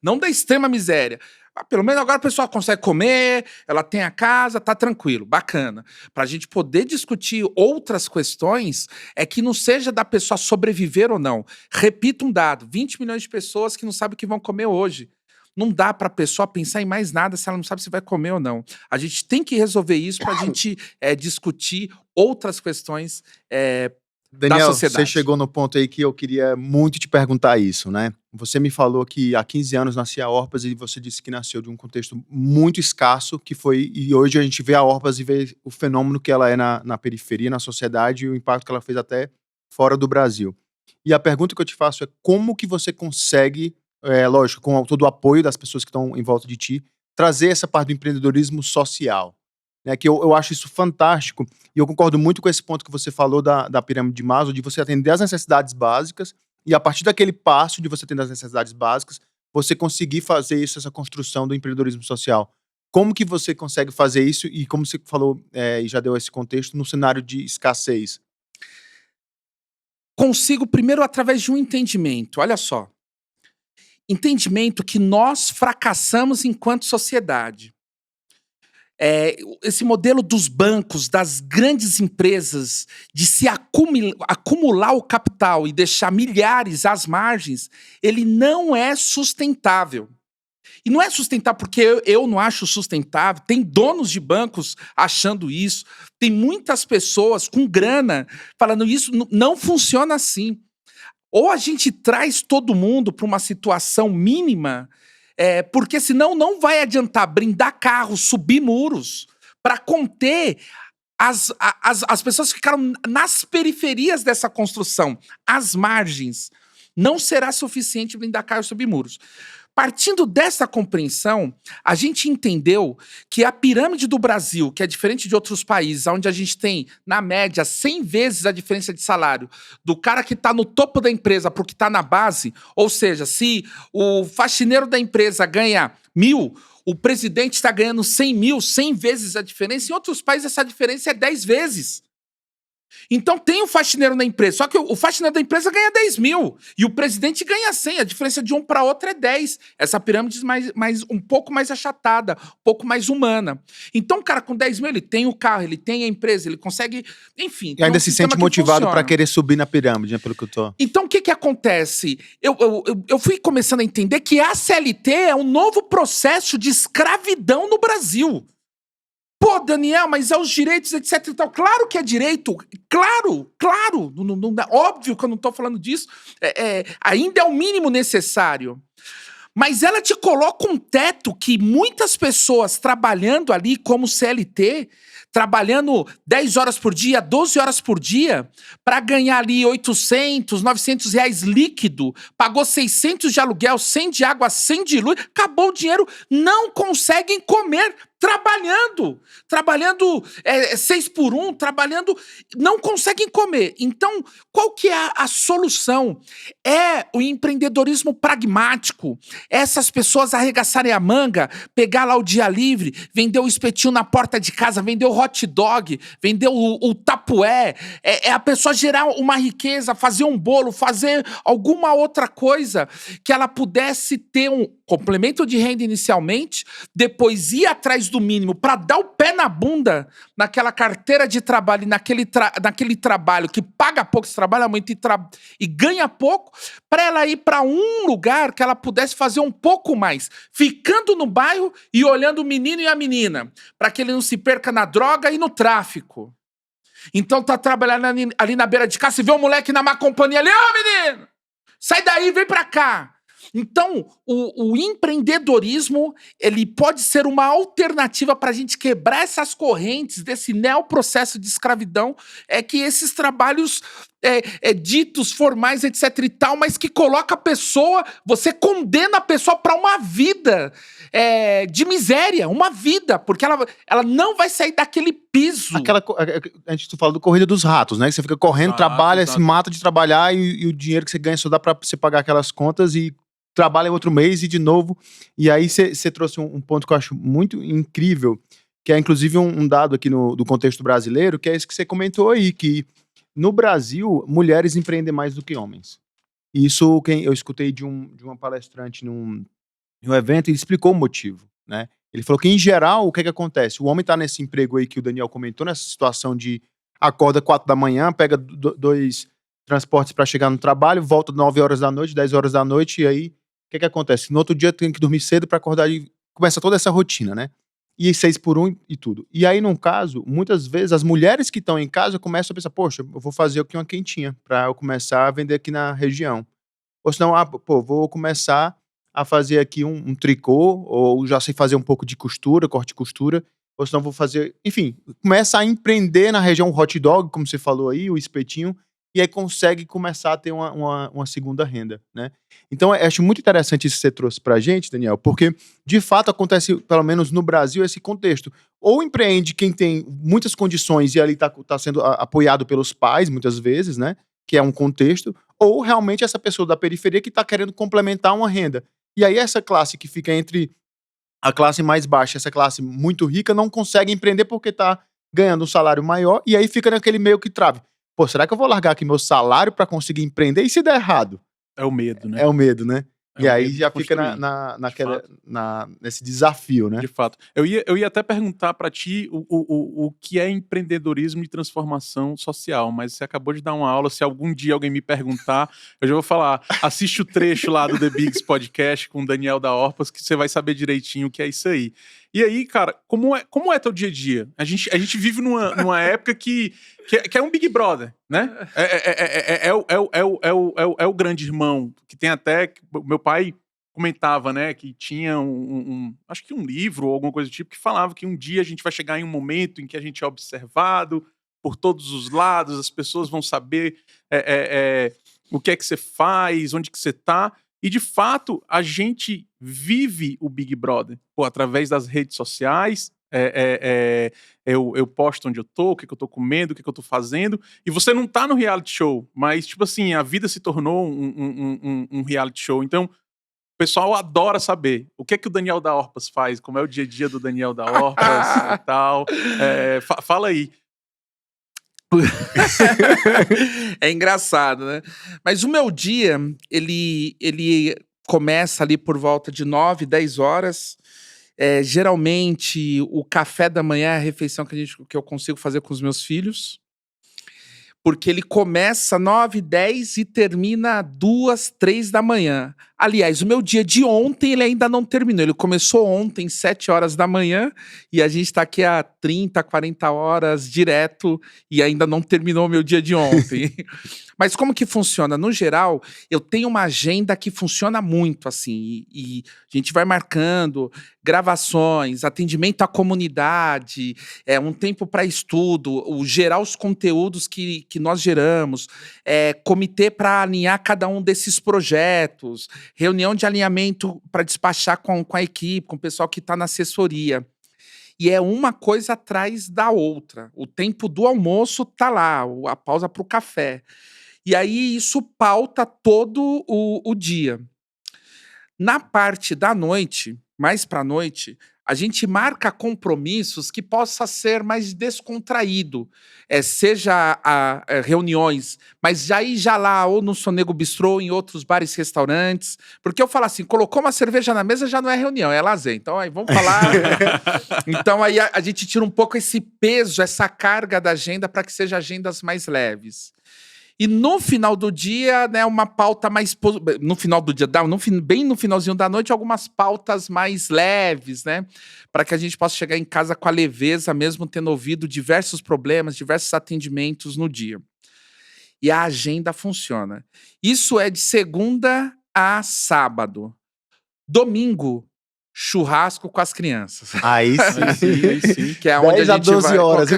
não da extrema miséria. Pelo menos agora a pessoa consegue comer, ela tem a casa, tá tranquilo, bacana. Para a gente poder discutir outras questões, é que não seja da pessoa sobreviver ou não. Repito um dado: 20 milhões de pessoas que não sabem o que vão comer hoje. Não dá para a pessoa pensar em mais nada se ela não sabe se vai comer ou não. A gente tem que resolver isso para a gente discutir outras questões Daniel, da sociedade. você chegou no ponto aí que eu queria muito te perguntar isso, né? Você me falou que há 15 anos nascia a Orpas e você disse que nasceu de um contexto muito escasso, e hoje a gente vê a Orpas e vê o fenômeno que ela é na periferia, na sociedade, e o impacto que ela fez até fora do Brasil. E a pergunta que eu te faço é como que você consegue, lógico, com todo o apoio das pessoas que estão em volta de ti, trazer essa parte do empreendedorismo social? Né, que eu acho isso fantástico, e eu concordo muito com esse ponto que você falou da pirâmide de Maslow, de você atender às necessidades básicas, e a partir daquele passo de você atender às necessidades básicas, você conseguir fazer isso, essa construção do empreendedorismo social. Como que você consegue fazer isso, e como você falou, e já deu esse contexto, no cenário de escassez? Consigo primeiro através de um entendimento, olha só. Entendimento que nós fracassamos enquanto sociedade. Esse modelo dos bancos, das grandes empresas, de se acumular o capital e deixar milhares às margens, ele não é sustentável. E não é sustentável porque eu não acho sustentável. Tem donos de bancos achando isso. Tem muitas pessoas com grana falando isso não funciona assim. Ou a gente traz todo mundo para uma situação mínima, porque senão não vai adiantar brindar carros, subir muros para conter as pessoas que ficaram nas periferias dessa construção, às margens. Não será suficiente blindar carros, subir muros. Partindo dessa compreensão, a gente entendeu que a pirâmide do Brasil, que é diferente de outros países, onde a gente tem, na média, 100 vezes a diferença de salário do cara que está no topo da empresa para o que está na base, ou seja, se o faxineiro da empresa ganha 1.000, o presidente está ganhando 100 mil, 100 vezes a diferença. Em outros países, essa diferença é 10 vezes. Então tem um faxineiro na empresa, só que o faxineiro da empresa ganha 10 mil e o presidente ganha 100, a diferença de um para outro é 10. Essa pirâmide um pouco mais achatada, um pouco mais humana. Então o cara com 10 mil, ele tem o carro, ele tem a empresa, ele consegue, enfim. E ainda se sente motivado para querer subir na pirâmide, né, pelo que eu tô... Então o que acontece? Eu fui começando a entender que a CLT é um novo processo de escravidão no Brasil. Pô, Daniel, mas é os direitos, etc e tal. Claro que é direito. Claro. Óbvio que eu não tô falando disso. Ainda é o mínimo necessário. Mas ela te coloca um teto que muitas pessoas trabalhando ali como CLT, trabalhando 10 horas por dia, 12 horas por dia, para ganhar ali 800, 900 reais líquido, pagou 600 de aluguel, 100 de água, 100 de luz, acabou o dinheiro, não conseguem comer trabalhando 6 por 1, não conseguem comer. Então, qual que é a solução? É o empreendedorismo pragmático, essas pessoas arregaçarem a manga, pegar lá o dia livre, vender o espetinho na porta de casa, vender o hot dog, vender o tapué, é a pessoa gerar uma riqueza, fazer um bolo, fazer alguma outra coisa que ela pudesse ter um complemento de renda inicialmente, depois ir atrás do mínimo para dar o pé na bunda naquela carteira de trabalho, naquele trabalho que paga pouco, se trabalha muito e ganha pouco, para ela ir para um lugar que ela pudesse fazer um pouco mais, ficando no bairro e olhando o menino e a menina, para que ele não se perca na droga e no tráfico. Então tá trabalhando ali na beira de casa, você vê um moleque na má companhia ali, menino, sai daí, vem pra cá. Então, o empreendedorismo, ele pode ser uma alternativa para a gente quebrar essas correntes desse neoprocesso de escravidão, que esses trabalhos ditos formais, etc e tal, mas que coloca a pessoa, você condena a pessoa para uma vida de miséria, uma vida, porque ela não vai sair daquele piso. A gente fala do corrida dos ratos, né? Que você fica correndo, trabalha, se mata de trabalhar e o dinheiro que você ganha só dá para você pagar aquelas contas e trabalha outro mês e de novo. E aí você trouxe um ponto que eu acho muito incrível, que é inclusive um dado aqui do contexto brasileiro, que é isso que você comentou aí, que no Brasil, mulheres empreendem mais do que homens. Isso eu escutei de uma palestrante num evento e explicou o motivo, né? Ele falou que, em geral, o que acontece? O homem tá nesse emprego aí que o Daniel comentou, nessa situação de acorda 4 da manhã, pega 2 transportes para chegar no trabalho, volta 9 horas da noite, 10 horas da noite, e aí o que acontece? No outro dia tem que dormir cedo para acordar e começa toda essa rotina, né? E 6 por 1 e tudo. E aí, num caso, muitas vezes as mulheres que estão em casa começam a pensar, poxa, eu vou fazer aqui uma quentinha para eu começar a vender aqui na região. Ou senão, vou começar a fazer aqui um tricô, ou já sei fazer um pouco de costura, corte e costura, ou senão vou fazer, enfim, começa a empreender na região hot dog, como você falou aí, o espetinho, e aí consegue começar a ter uma segunda renda, né? Então, eu acho muito interessante isso que você trouxe pra gente, Daniel, porque, de fato, acontece, pelo menos no Brasil, esse contexto. Ou empreende quem tem muitas condições e ali tá sendo apoiado pelos pais, muitas vezes, né? Que é um contexto, ou realmente essa pessoa da periferia que tá querendo complementar uma renda. E aí essa classe que fica entre a classe mais baixa e essa classe muito rica não consegue empreender porque tá ganhando um salário maior e aí fica naquele meio que trave. Pô, será que eu vou largar aqui meu salário para conseguir empreender? E se der errado? É o medo, né? É o medo, né? É e o aí medo já de fica nesse desafio, né? De fato. Eu ia até perguntar para ti o que é empreendedorismo e transformação social, mas você acabou de dar uma aula. Se algum dia alguém me perguntar, eu já vou falar. Assiste o trecho lá do The Bigs Podcast com o Daniel da Orpas, que você vai saber direitinho o que é isso aí. E aí, cara, como é teu dia a dia? A gente vive numa época que é um Big Brother, né? É o grande irmão, que tem até... Meu pai comentava, né, que tinha acho que um livro ou alguma coisa do tipo que falava que um dia a gente vai chegar em um momento em que a gente é observado por todos os lados, as pessoas vão saber o que é que você faz, onde que você tá, e de fato a gente vive o Big Brother, através das redes sociais. Eu posto onde eu tô, o que eu tô comendo, o que eu tô fazendo, e você não tá no reality show, mas tipo assim, a vida se tornou um reality show. Então o pessoal adora saber o que é que o Daniel da Orpas faz, como é o dia a dia do Daniel da Orpas e tal. Fala aí. É engraçado, né? Mas o meu dia, ele começa ali por volta de 9, 10 horas. Geralmente, o café da manhã é a refeição que eu consigo fazer com os meus filhos. Porque ele começa 9, 10 e termina 2, 3 da manhã. Aliás, o meu dia de ontem ele ainda não terminou. Ele começou ontem, 7 horas da manhã, e a gente está aqui há 30, 40 horas direto e ainda não terminou o meu dia de ontem. Mas como que funciona? No geral, eu tenho uma agenda que funciona muito assim, e a gente vai marcando gravações, atendimento à comunidade, um tempo para estudo, gerar os conteúdos que nós geramos, comitê para alinhar cada um desses projetos, reunião de alinhamento para despachar com a equipe, com o pessoal que está na assessoria. E é uma coisa atrás da outra. O tempo do almoço tá lá, a pausa para o café. E aí isso pauta todo o dia. Na parte da noite, mais para a noite, a gente marca compromissos que possa ser mais descontraído. Seja reuniões, mas já lá, ou no Sonego Bistrô, ou em outros bares e restaurantes. Porque eu falo assim, colocou uma cerveja na mesa, já não é reunião, é lazer. Então aí vamos falar. Então aí a gente tira um pouco esse peso, essa carga da agenda para que sejam agendas mais leves. E no final do dia, né, uma pauta mais... No final do dia, bem no finalzinho da noite, algumas pautas mais leves, né? Para que a gente possa chegar em casa com a leveza, mesmo tendo ouvido diversos problemas, diversos atendimentos no dia. E a agenda funciona. Isso é de segunda a sábado. Domingo, churrasco com as crianças. Aí sim. Que é onde a 10 a gente 12 vai horas,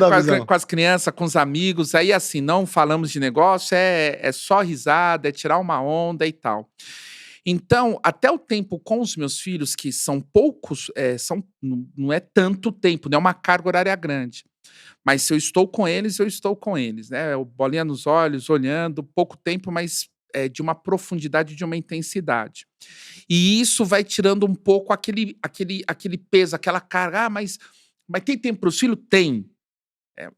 com as crianças, com os amigos. Aí, assim, não falamos de negócio, é só risada, é tirar uma onda e tal. Então, até o tempo com os meus filhos, que são poucos, não é tanto tempo, não é uma carga horária grande. Mas se eu estou com eles, eu estou com eles, né? Bolinha nos olhos, olhando, pouco tempo, mas de uma profundidade, de uma intensidade. E isso vai tirando um pouco aquele peso, aquela carga. Mas tem tempo para os filhos? Tem.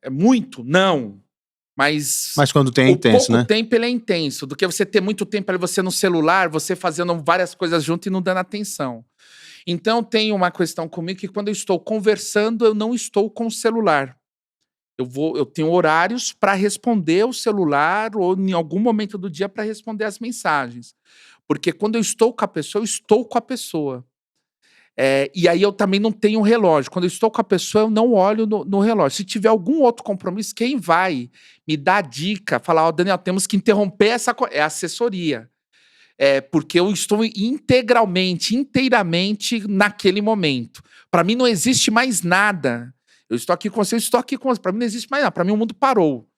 É muito? Não. Mas quando tem é intenso, pouco né? tempo ele é intenso. Do que você ter muito tempo ali, você no celular, você fazendo várias coisas junto e não dando atenção. Então tem uma questão comigo que quando eu estou conversando, eu não estou com o celular. Eu tenho horários para responder o celular ou em algum momento do dia para responder as mensagens. Porque quando eu estou com a pessoa, eu estou com a pessoa. E aí eu também não tenho relógio. Quando eu estou com a pessoa, eu não olho no relógio. Se tiver algum outro compromisso, quem vai me dar dica, falar, Daniel, temos que interromper essa coisa, é a assessoria. Porque eu estou inteiramente naquele momento. Para mim não existe mais nada. Eu estou aqui com você, Para mim não existe mais nada. Para mim o mundo parou.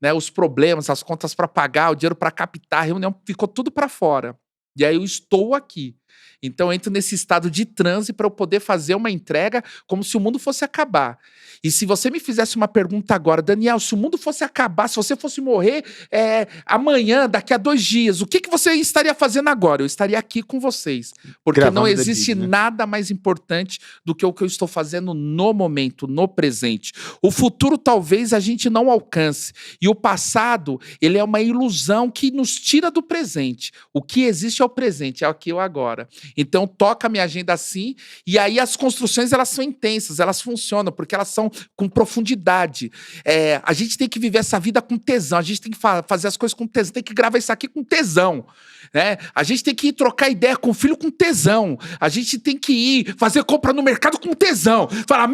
Né? Os problemas, as contas para pagar, o dinheiro para captar, a reunião, ficou tudo para fora. E aí eu estou aqui. Então eu entro nesse estado de transe para eu poder fazer uma entrega como se o mundo fosse acabar. E se você me fizesse uma pergunta agora, Daniel, se o mundo fosse acabar, se você fosse morrer amanhã, daqui a 2 dias, o que você estaria fazendo agora? Eu estaria aqui com vocês. Porque Gravando não existe né? nada mais importante do que o que eu estou fazendo no momento, no presente. O futuro talvez a gente não alcance. E o passado, ele é uma ilusão que nos tira do presente. O que existe é o presente, é o aqui e o agora. Então toca a minha agenda assim, e aí as construções elas são intensas, elas funcionam, porque elas são com profundidade. A gente tem que viver essa vida com tesão, a gente tem que fazer as coisas com tesão, tem que gravar isso aqui com tesão. Né? A gente tem que ir trocar ideia com o filho com tesão. A gente tem que ir fazer compra no mercado com tesão. Falar,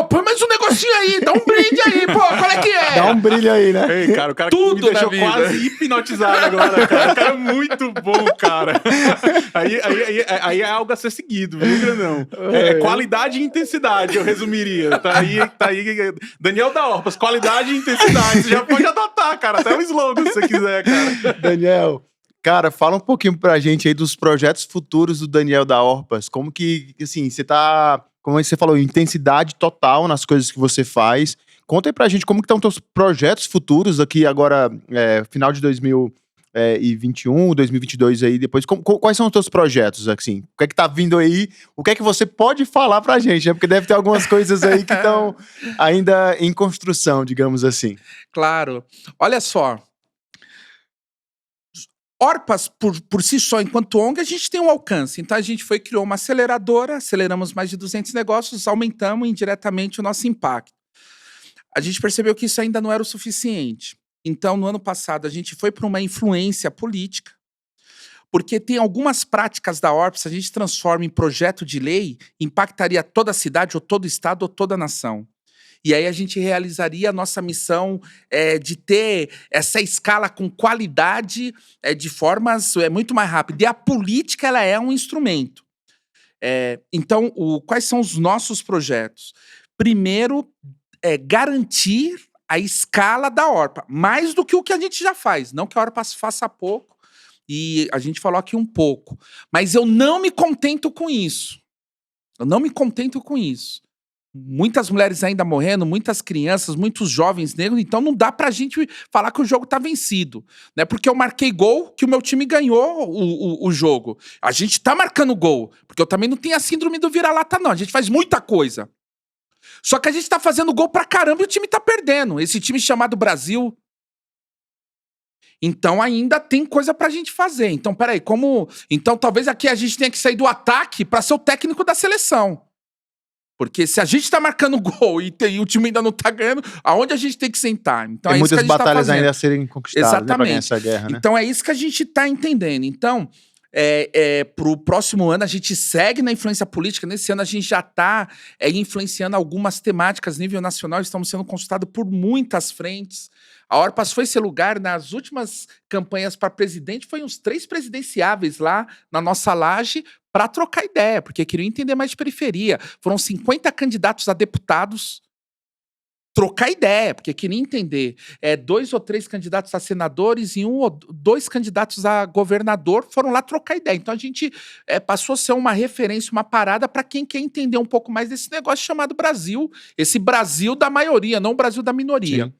põe mais um negocinho aí, dá um brinde aí, pô, qual é que é? Dá um brilho aí, né? Ei, cara, o cara Tudo me deixou na vida. quase hipnotizado agora, cara. O cara é muito bom, cara. Aí é algo a ser seguido, viu, Grandão? Qualidade e intensidade, eu resumiria. Tá aí, Daniel da Orpas, qualidade e intensidade. Você já pode adotar, cara, até o slogan se você quiser, cara. Daniel, cara, fala um pouquinho pra gente aí dos projetos futuros do Daniel da Orpas. Como que, assim, como você falou, intensidade total nas coisas que você faz. Conta aí pra gente como que estão os teus projetos futuros aqui agora, final de 2023, e 21, 2022 aí depois. Quais são os teus projetos, assim? O que é que tá vindo aí? O que é que você pode falar pra gente, né? Porque deve ter algumas coisas aí que estão ainda em construção, digamos assim. Claro. Olha só. Orpas, por si só, enquanto ONG, a gente tem um alcance. Então, a gente criou uma aceleradora, aceleramos mais de 200 negócios, aumentamos indiretamente o nosso impacto. A gente percebeu que isso ainda não era o suficiente. Então, no ano passado, a gente foi para uma influência política, porque tem algumas práticas da Orpas, se a gente transforma em projeto de lei, impactaria toda a cidade, ou todo o estado, ou toda a nação. E aí a gente realizaria a nossa missão de ter essa escala com qualidade de formas muito mais rápidas. E a política, ela é um instrumento. Então, quais são os nossos projetos? Primeiro, garantir a escala da Orpa, mais do que o que a gente já faz. Não que a Orpa faça pouco, e a gente falou aqui um pouco. Mas eu não me contento com isso. Eu não me contento com isso. Muitas mulheres ainda morrendo, muitas crianças, muitos jovens negros, então não dá pra gente falar que o jogo tá vencido, né? Porque eu marquei gol, que o meu time ganhou o jogo. A gente tá marcando gol, porque eu também não tenho a síndrome do vira-lata, não. A gente faz muita coisa. Só que a gente tá fazendo gol pra caramba e o time tá perdendo. Esse time chamado Brasil. Então ainda tem coisa pra gente fazer. Então, peraí, Então talvez aqui a gente tenha que sair do ataque pra ser o técnico da seleção. Porque se a gente tá marcando gol e o time ainda não tá ganhando, aonde a gente tem que sentar? Então tem é isso que a muitas gente batalhas tá ainda a serem conquistadas, né, pra ganhar essa guerra, né? Então é isso que a gente tá entendendo. Então, pro próximo ano, a gente segue na influência política. Nesse ano, a gente já tá influenciando algumas temáticas a nível nacional. Estamos sendo consultados por muitas frentes. A Orpas foi esse lugar, nas últimas campanhas para presidente, foi uns 3 presidenciáveis lá na nossa laje para trocar ideia, porque queriam entender mais de periferia. Foram 50 candidatos a deputados trocar ideia, porque queria entender. 2 ou 3 candidatos a senadores e 1 ou 2 candidatos a governador foram lá trocar ideia. Então a gente passou a ser uma referência, uma parada para quem quer entender um pouco mais desse negócio chamado Brasil. Esse Brasil da maioria, não o Brasil da minoria.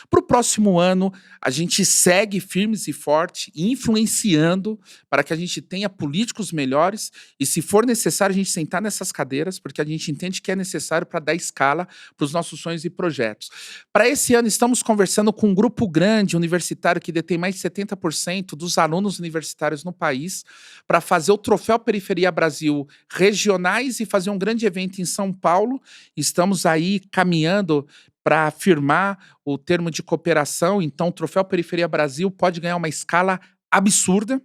Para o próximo ano, a gente segue firmes e fortes, influenciando para que a gente tenha políticos melhores e, se for necessário, a gente sentar nessas cadeiras, porque a gente entende que é necessário para dar escala para os nossos sonhos e projetos. Para esse ano, estamos conversando com um grupo grande universitário que detém mais de 70% dos alunos universitários no país para fazer o Troféu Periferia Brasil regionais e fazer um grande evento em São Paulo. Estamos aí caminhando para firmar o termo de cooperação, então o Troféu Periferia Brasil pode ganhar uma escala absurda.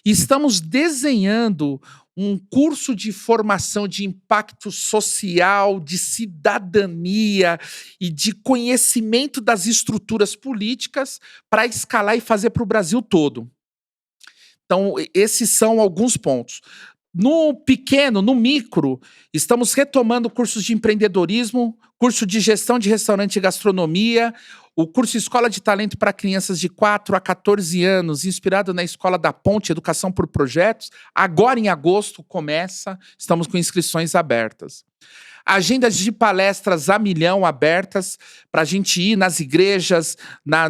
E estamos desenhando um curso de formação de impacto social, de cidadania e de conhecimento das estruturas políticas para escalar e fazer para o Brasil todo. Então, esses são alguns pontos. No pequeno, no micro, estamos retomando cursos de empreendedorismo, curso de gestão de restaurante e gastronomia, o curso Escola de Talento para crianças de 4 a 14 anos, inspirado na Escola da Ponte, Educação por Projetos. Agora, em agosto, começa, estamos com inscrições abertas. Agendas de palestras a milhão abertas para a gente ir nas igrejas,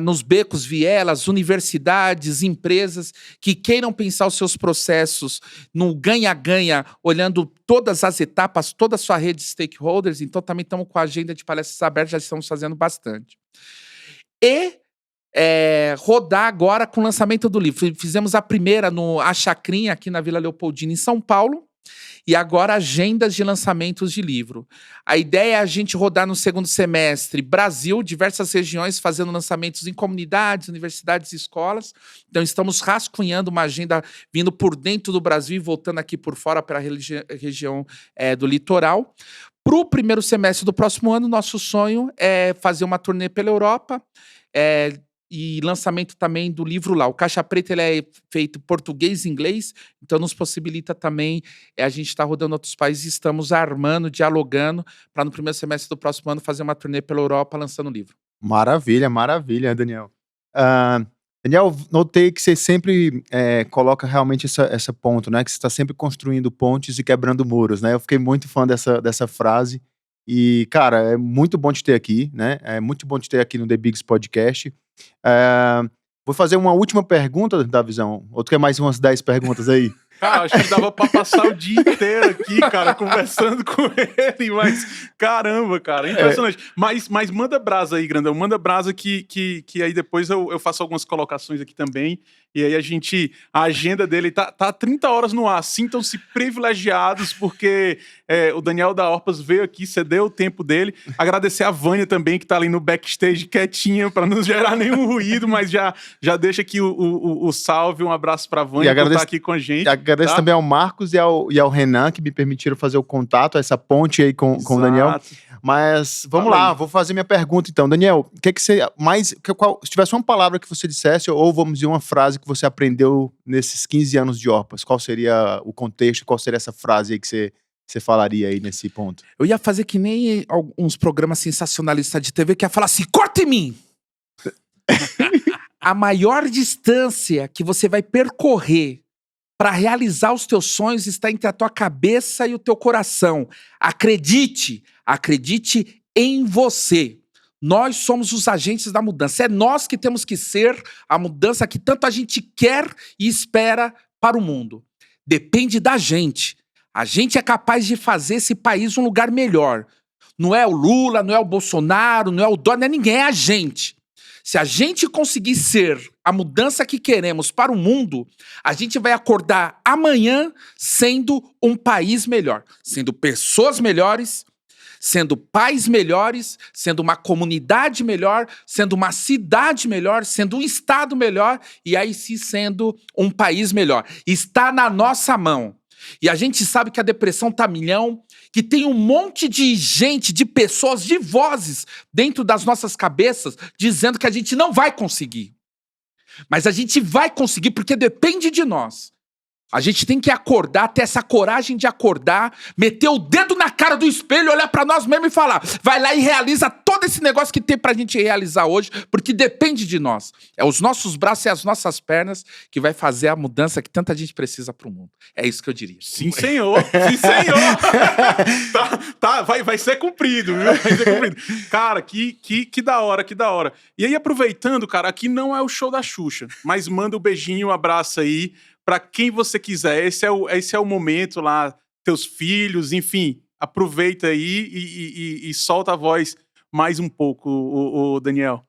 nos becos, vielas, universidades, empresas que queiram pensar os seus processos no ganha-ganha, olhando todas as etapas, toda a sua rede de stakeholders. Então, também estamos com a agenda de palestras abertas, já estamos fazendo bastante. E rodar agora com o lançamento do livro. Fizemos a primeira no A Chacrinha, aqui na Vila Leopoldina, em São Paulo. E agora agendas de lançamentos de livro. A ideia é a gente rodar no segundo semestre Brasil, diversas regiões fazendo lançamentos em comunidades, universidades e escolas. Então estamos rascunhando uma agenda vindo por dentro do Brasil e voltando aqui por fora para a região do litoral. Para o primeiro semestre do próximo ano, nosso sonho é fazer uma turnê pela Europa, e lançamento também do livro lá. O Caixa Preta ele é feito português e inglês, então nos possibilita também a gente estar rodando outros países e estamos armando, dialogando para no primeiro semestre do próximo ano fazer uma turnê pela Europa lançando o livro. Maravilha, maravilha, Daniel. Daniel, notei que você sempre coloca realmente essa ponto, né? Que você está sempre construindo pontes e quebrando muros, né? Eu fiquei muito fã dessa frase. E, cara, é muito bom te ter aqui, né? É muito bom te ter aqui no The Bigs Podcast. Vou fazer uma última pergunta, Davizão. Ou tu quer mais umas 10 perguntas aí? Cara, acho que dava pra passar o dia inteiro aqui, cara, conversando com ele, mas caramba, cara, impressionante. Mas manda brasa aí, Grandão, manda brasa que aí depois eu faço algumas colocações aqui também, e aí a agenda dele tá 30 horas no ar, sintam-se privilegiados, porque o Daniel da Orpas veio aqui, cedeu o tempo dele, agradecer a Vânia também, que tá ali no backstage quietinha, pra não gerar nenhum ruído, mas já deixa aqui o salve, um abraço pra Vânia por estar aqui com a gente. Agradeço também ao Marcos e ao Renan, que me permitiram fazer o contato, essa ponte aí com o Daniel. Mas vamos lá, vou fazer minha pergunta então. Daniel, o que você se tivesse uma palavra que você dissesse, ou vamos dizer uma frase que você aprendeu nesses 15 anos de Orpas, qual seria o contexto, qual seria essa frase aí que você falaria aí nesse ponto? Eu ia fazer que nem alguns programas sensacionalistas de TV que ia falar assim, corta em mim! A maior distância que você vai percorrer para realizar os teus sonhos está entre a tua cabeça e o teu coração. Acredite em você. Nós somos os agentes da mudança. É nós que temos que ser a mudança que tanto a gente quer e espera para o mundo. Depende da gente. A gente é capaz de fazer esse país um lugar melhor. Não é o Lula, não é o Bolsonaro, não é o Dória, não é ninguém, é a gente. Se a gente conseguir ser a mudança que queremos para o mundo, a gente vai acordar amanhã sendo um país melhor, sendo pessoas melhores, sendo pais melhores, sendo uma comunidade melhor, sendo uma cidade melhor, sendo um estado melhor e aí sim sendo um país melhor. Está na nossa mão. E a gente sabe que a depressão tá milhão, que tem um monte de gente, de pessoas, de vozes dentro das nossas cabeças dizendo que a gente não vai conseguir. Mas a gente vai conseguir porque depende de nós. A gente tem que acordar, ter essa coragem de acordar, meter o dedo na cara do espelho, olhar pra nós mesmos e falar, vai lá e realiza todo esse negócio que tem pra gente realizar hoje, porque depende de nós. É os nossos braços e as nossas pernas que vai fazer a mudança que tanta gente precisa pro mundo. É isso que eu diria. Sim, senhor! Sim, senhor! Vai ser cumprido, viu? Vai ser cumprido. Cara, que da hora, que da hora. E aí, aproveitando, cara, aqui não é o show da Xuxa, mas manda um beijinho, um abraço aí, pra quem você quiser. Esse é o momento lá, teus filhos, enfim, aproveita aí e solta a voz mais um pouco, o Daniel.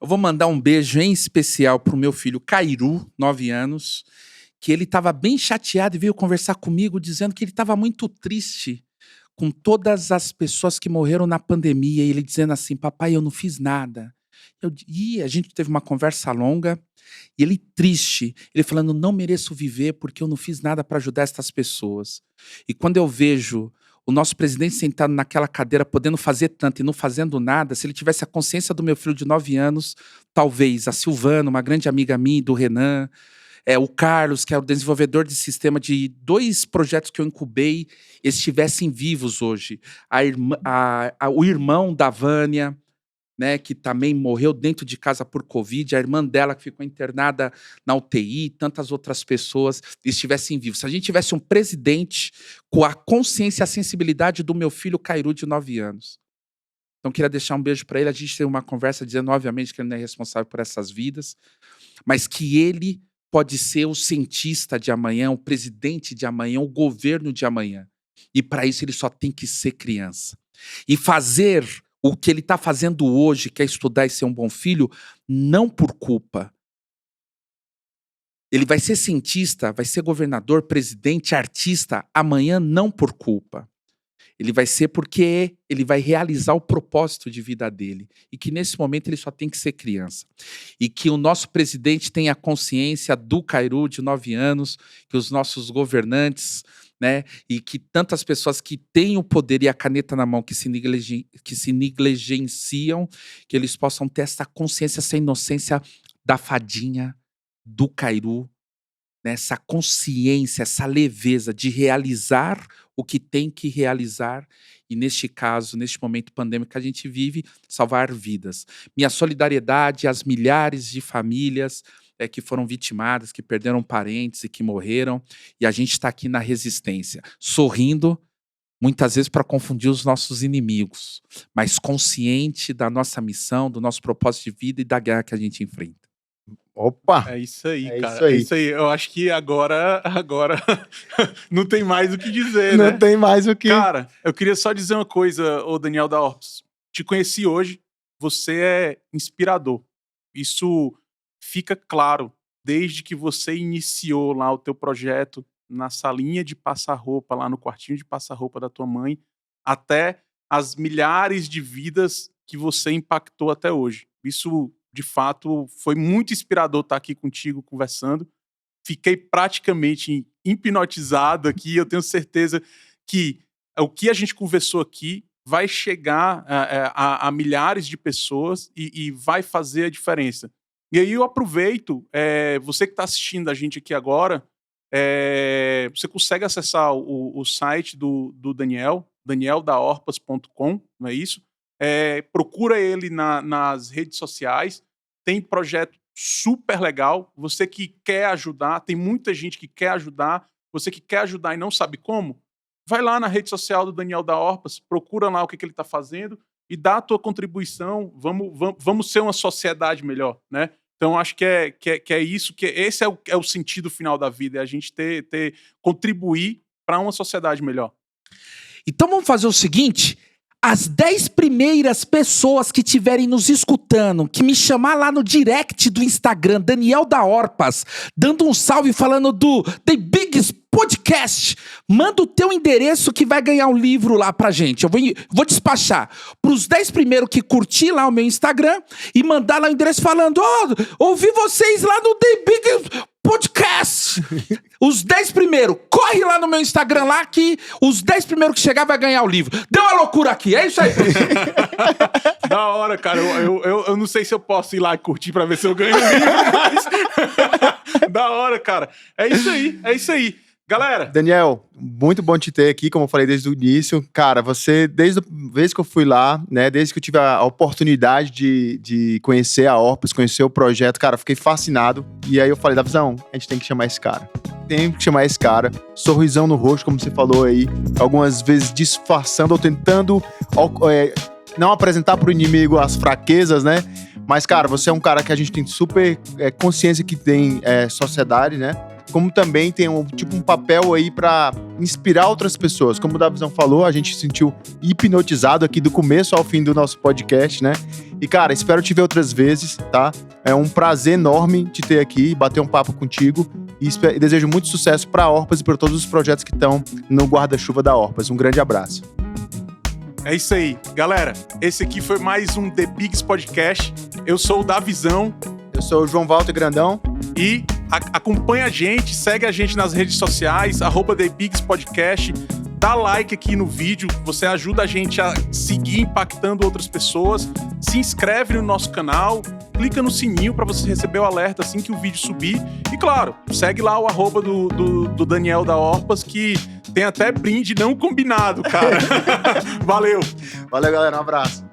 Eu vou mandar um beijo em especial pro meu filho Cairu, 9 anos, que ele estava bem chateado e veio conversar comigo dizendo que ele estava muito triste com todas as pessoas que morreram na pandemia. E ele dizendo assim, papai, eu não fiz nada. E a gente teve uma conversa longa e ele triste, ele falando, não mereço viver porque eu não fiz nada para ajudar essas pessoas. E quando eu vejo o nosso presidente sentado naquela cadeira podendo fazer tanto e não fazendo nada, se ele tivesse a consciência do meu filho de 9 anos, talvez a Silvana, uma grande amiga minha, do Renan, o Carlos, que é o desenvolvedor de sistema de 2 projetos que eu incubei, estivessem vivos hoje. O irmão da Vânia, né, que também morreu dentro de casa por Covid, a irmã dela que ficou internada na UTI, tantas outras pessoas estivessem vivos. Se a gente tivesse um presidente com a consciência e a sensibilidade do meu filho Cairu, de 9 anos. Então, queria deixar um beijo para ele. A gente teve uma conversa dizendo, obviamente, que ele não é responsável por essas vidas, mas que ele pode ser o cientista de amanhã, o presidente de amanhã, o governo de amanhã. E para isso ele só tem que ser criança. E fazer o que ele está fazendo hoje, que é estudar e ser um bom filho, não por culpa. Ele vai ser cientista, vai ser governador, presidente, artista, amanhã não por culpa. Ele vai ser porque ele vai realizar o propósito de vida dele. E que nesse momento ele só tem que ser criança. E que o nosso presidente tenha consciência do Cairu, de 9 anos, que os nossos governantes, né, e que tantas pessoas que têm o poder e a caneta na mão, que se negligenciam, que eles possam ter essa consciência, essa inocência da fadinha, do Cairu, né, essa consciência, essa leveza de realizar o que tem que realizar e, neste caso, neste momento pandêmico que a gente vive, salvar vidas. Minha solidariedade às milhares de famílias que foram vitimadas, que perderam parentes e que morreram, e a gente está aqui na resistência, sorrindo, muitas vezes para confundir os nossos inimigos, mas consciente da nossa missão, do nosso propósito de vida e da guerra que a gente enfrenta. Opa! É isso aí, É cara. isso aí. É isso aí. Eu acho que agora não tem mais o que dizer, Não né? tem mais o que... Cara, eu queria só dizer uma coisa, ô Daniel da Orps. Te conheci hoje, você é inspirador. Isso fica claro desde que você iniciou lá o teu projeto na salinha de passar roupa, lá no quartinho de passar roupa da tua mãe, até as milhares de vidas que você impactou até hoje. Isso, de fato, foi muito inspirador estar aqui contigo conversando. Fiquei praticamente hipnotizado aqui. Eu tenho certeza que o que a gente conversou aqui vai chegar a milhares de pessoas e vai fazer a diferença. E aí eu aproveito, você que está assistindo a gente aqui agora, você consegue acessar o site do Daniel, danieldaorpas.com, não é isso? Procura ele nas redes sociais, tem projeto super legal. Você que quer ajudar, tem muita gente que quer ajudar, você que quer ajudar e não sabe como, vai lá na rede social do Daniel da Orpas, procura lá o que ele está fazendo e dá a tua contribuição. Vamos ser uma sociedade melhor, né? Então, acho que é isso, esse é o sentido final da vida, é a gente contribuir para uma sociedade melhor. Então vamos fazer o seguinte: as 10 primeiras pessoas que estiverem nos escutando, que me chamar lá no direct do Instagram, Daniel da Orpas, dando um salve falando do The Biggest Podcast, manda o teu endereço que vai ganhar um livro lá pra gente. Eu vou despachar pros 10 primeiros que curtir lá o meu Instagram e mandar lá o endereço falando: ouvi vocês lá no The Biggest Podcast. Os 10 primeiros, corre lá no meu Instagram lá que os 10 primeiros que chegar vai ganhar o livro. Deu uma loucura aqui, é isso aí. Da hora, cara. Eu não sei se eu posso ir lá e curtir pra ver se eu ganho o livro, mas... Da hora, cara. É isso aí. Galera. Daniel, muito bom te ter aqui, como eu falei desde o início. Cara, você, desde a vez que eu fui lá, né, desde que eu tive a oportunidade de conhecer a Orpas, conhecer o projeto, cara, fiquei fascinado. E aí eu falei, Davizão, a gente tem que chamar esse cara. Tem que chamar esse cara. Sorrisão no rosto, como você falou aí, algumas vezes disfarçando ou tentando não apresentar pro inimigo as fraquezas, né? Mas, cara, você é um cara que a gente tem super consciência que tem sociedade, né? Como também tem um papel aí pra inspirar outras pessoas. Como o Davizão falou, a gente se sentiu hipnotizado aqui do começo ao fim do nosso podcast, né? E, cara, espero te ver outras vezes, tá? É um prazer enorme te ter aqui, bater um papo contigo. E desejo muito sucesso pra Orpas e para todos os projetos que estão no guarda-chuva da Orpas. Um grande abraço. É isso aí. Galera, esse aqui foi mais um The Bigs Podcast. Eu sou o Davizão. Eu sou o João Walter Grandão. E acompanha a gente, segue a gente nas redes sociais, @The Bigs Podcast. Dá like aqui no vídeo, você ajuda a gente a seguir impactando outras pessoas. Se inscreve no nosso canal, clica no sininho para você receber o alerta assim que o vídeo subir. E claro, segue lá o @ do Daniel da Orpas, que tem até brinde não combinado, cara. Valeu! Valeu, galera. Um abraço.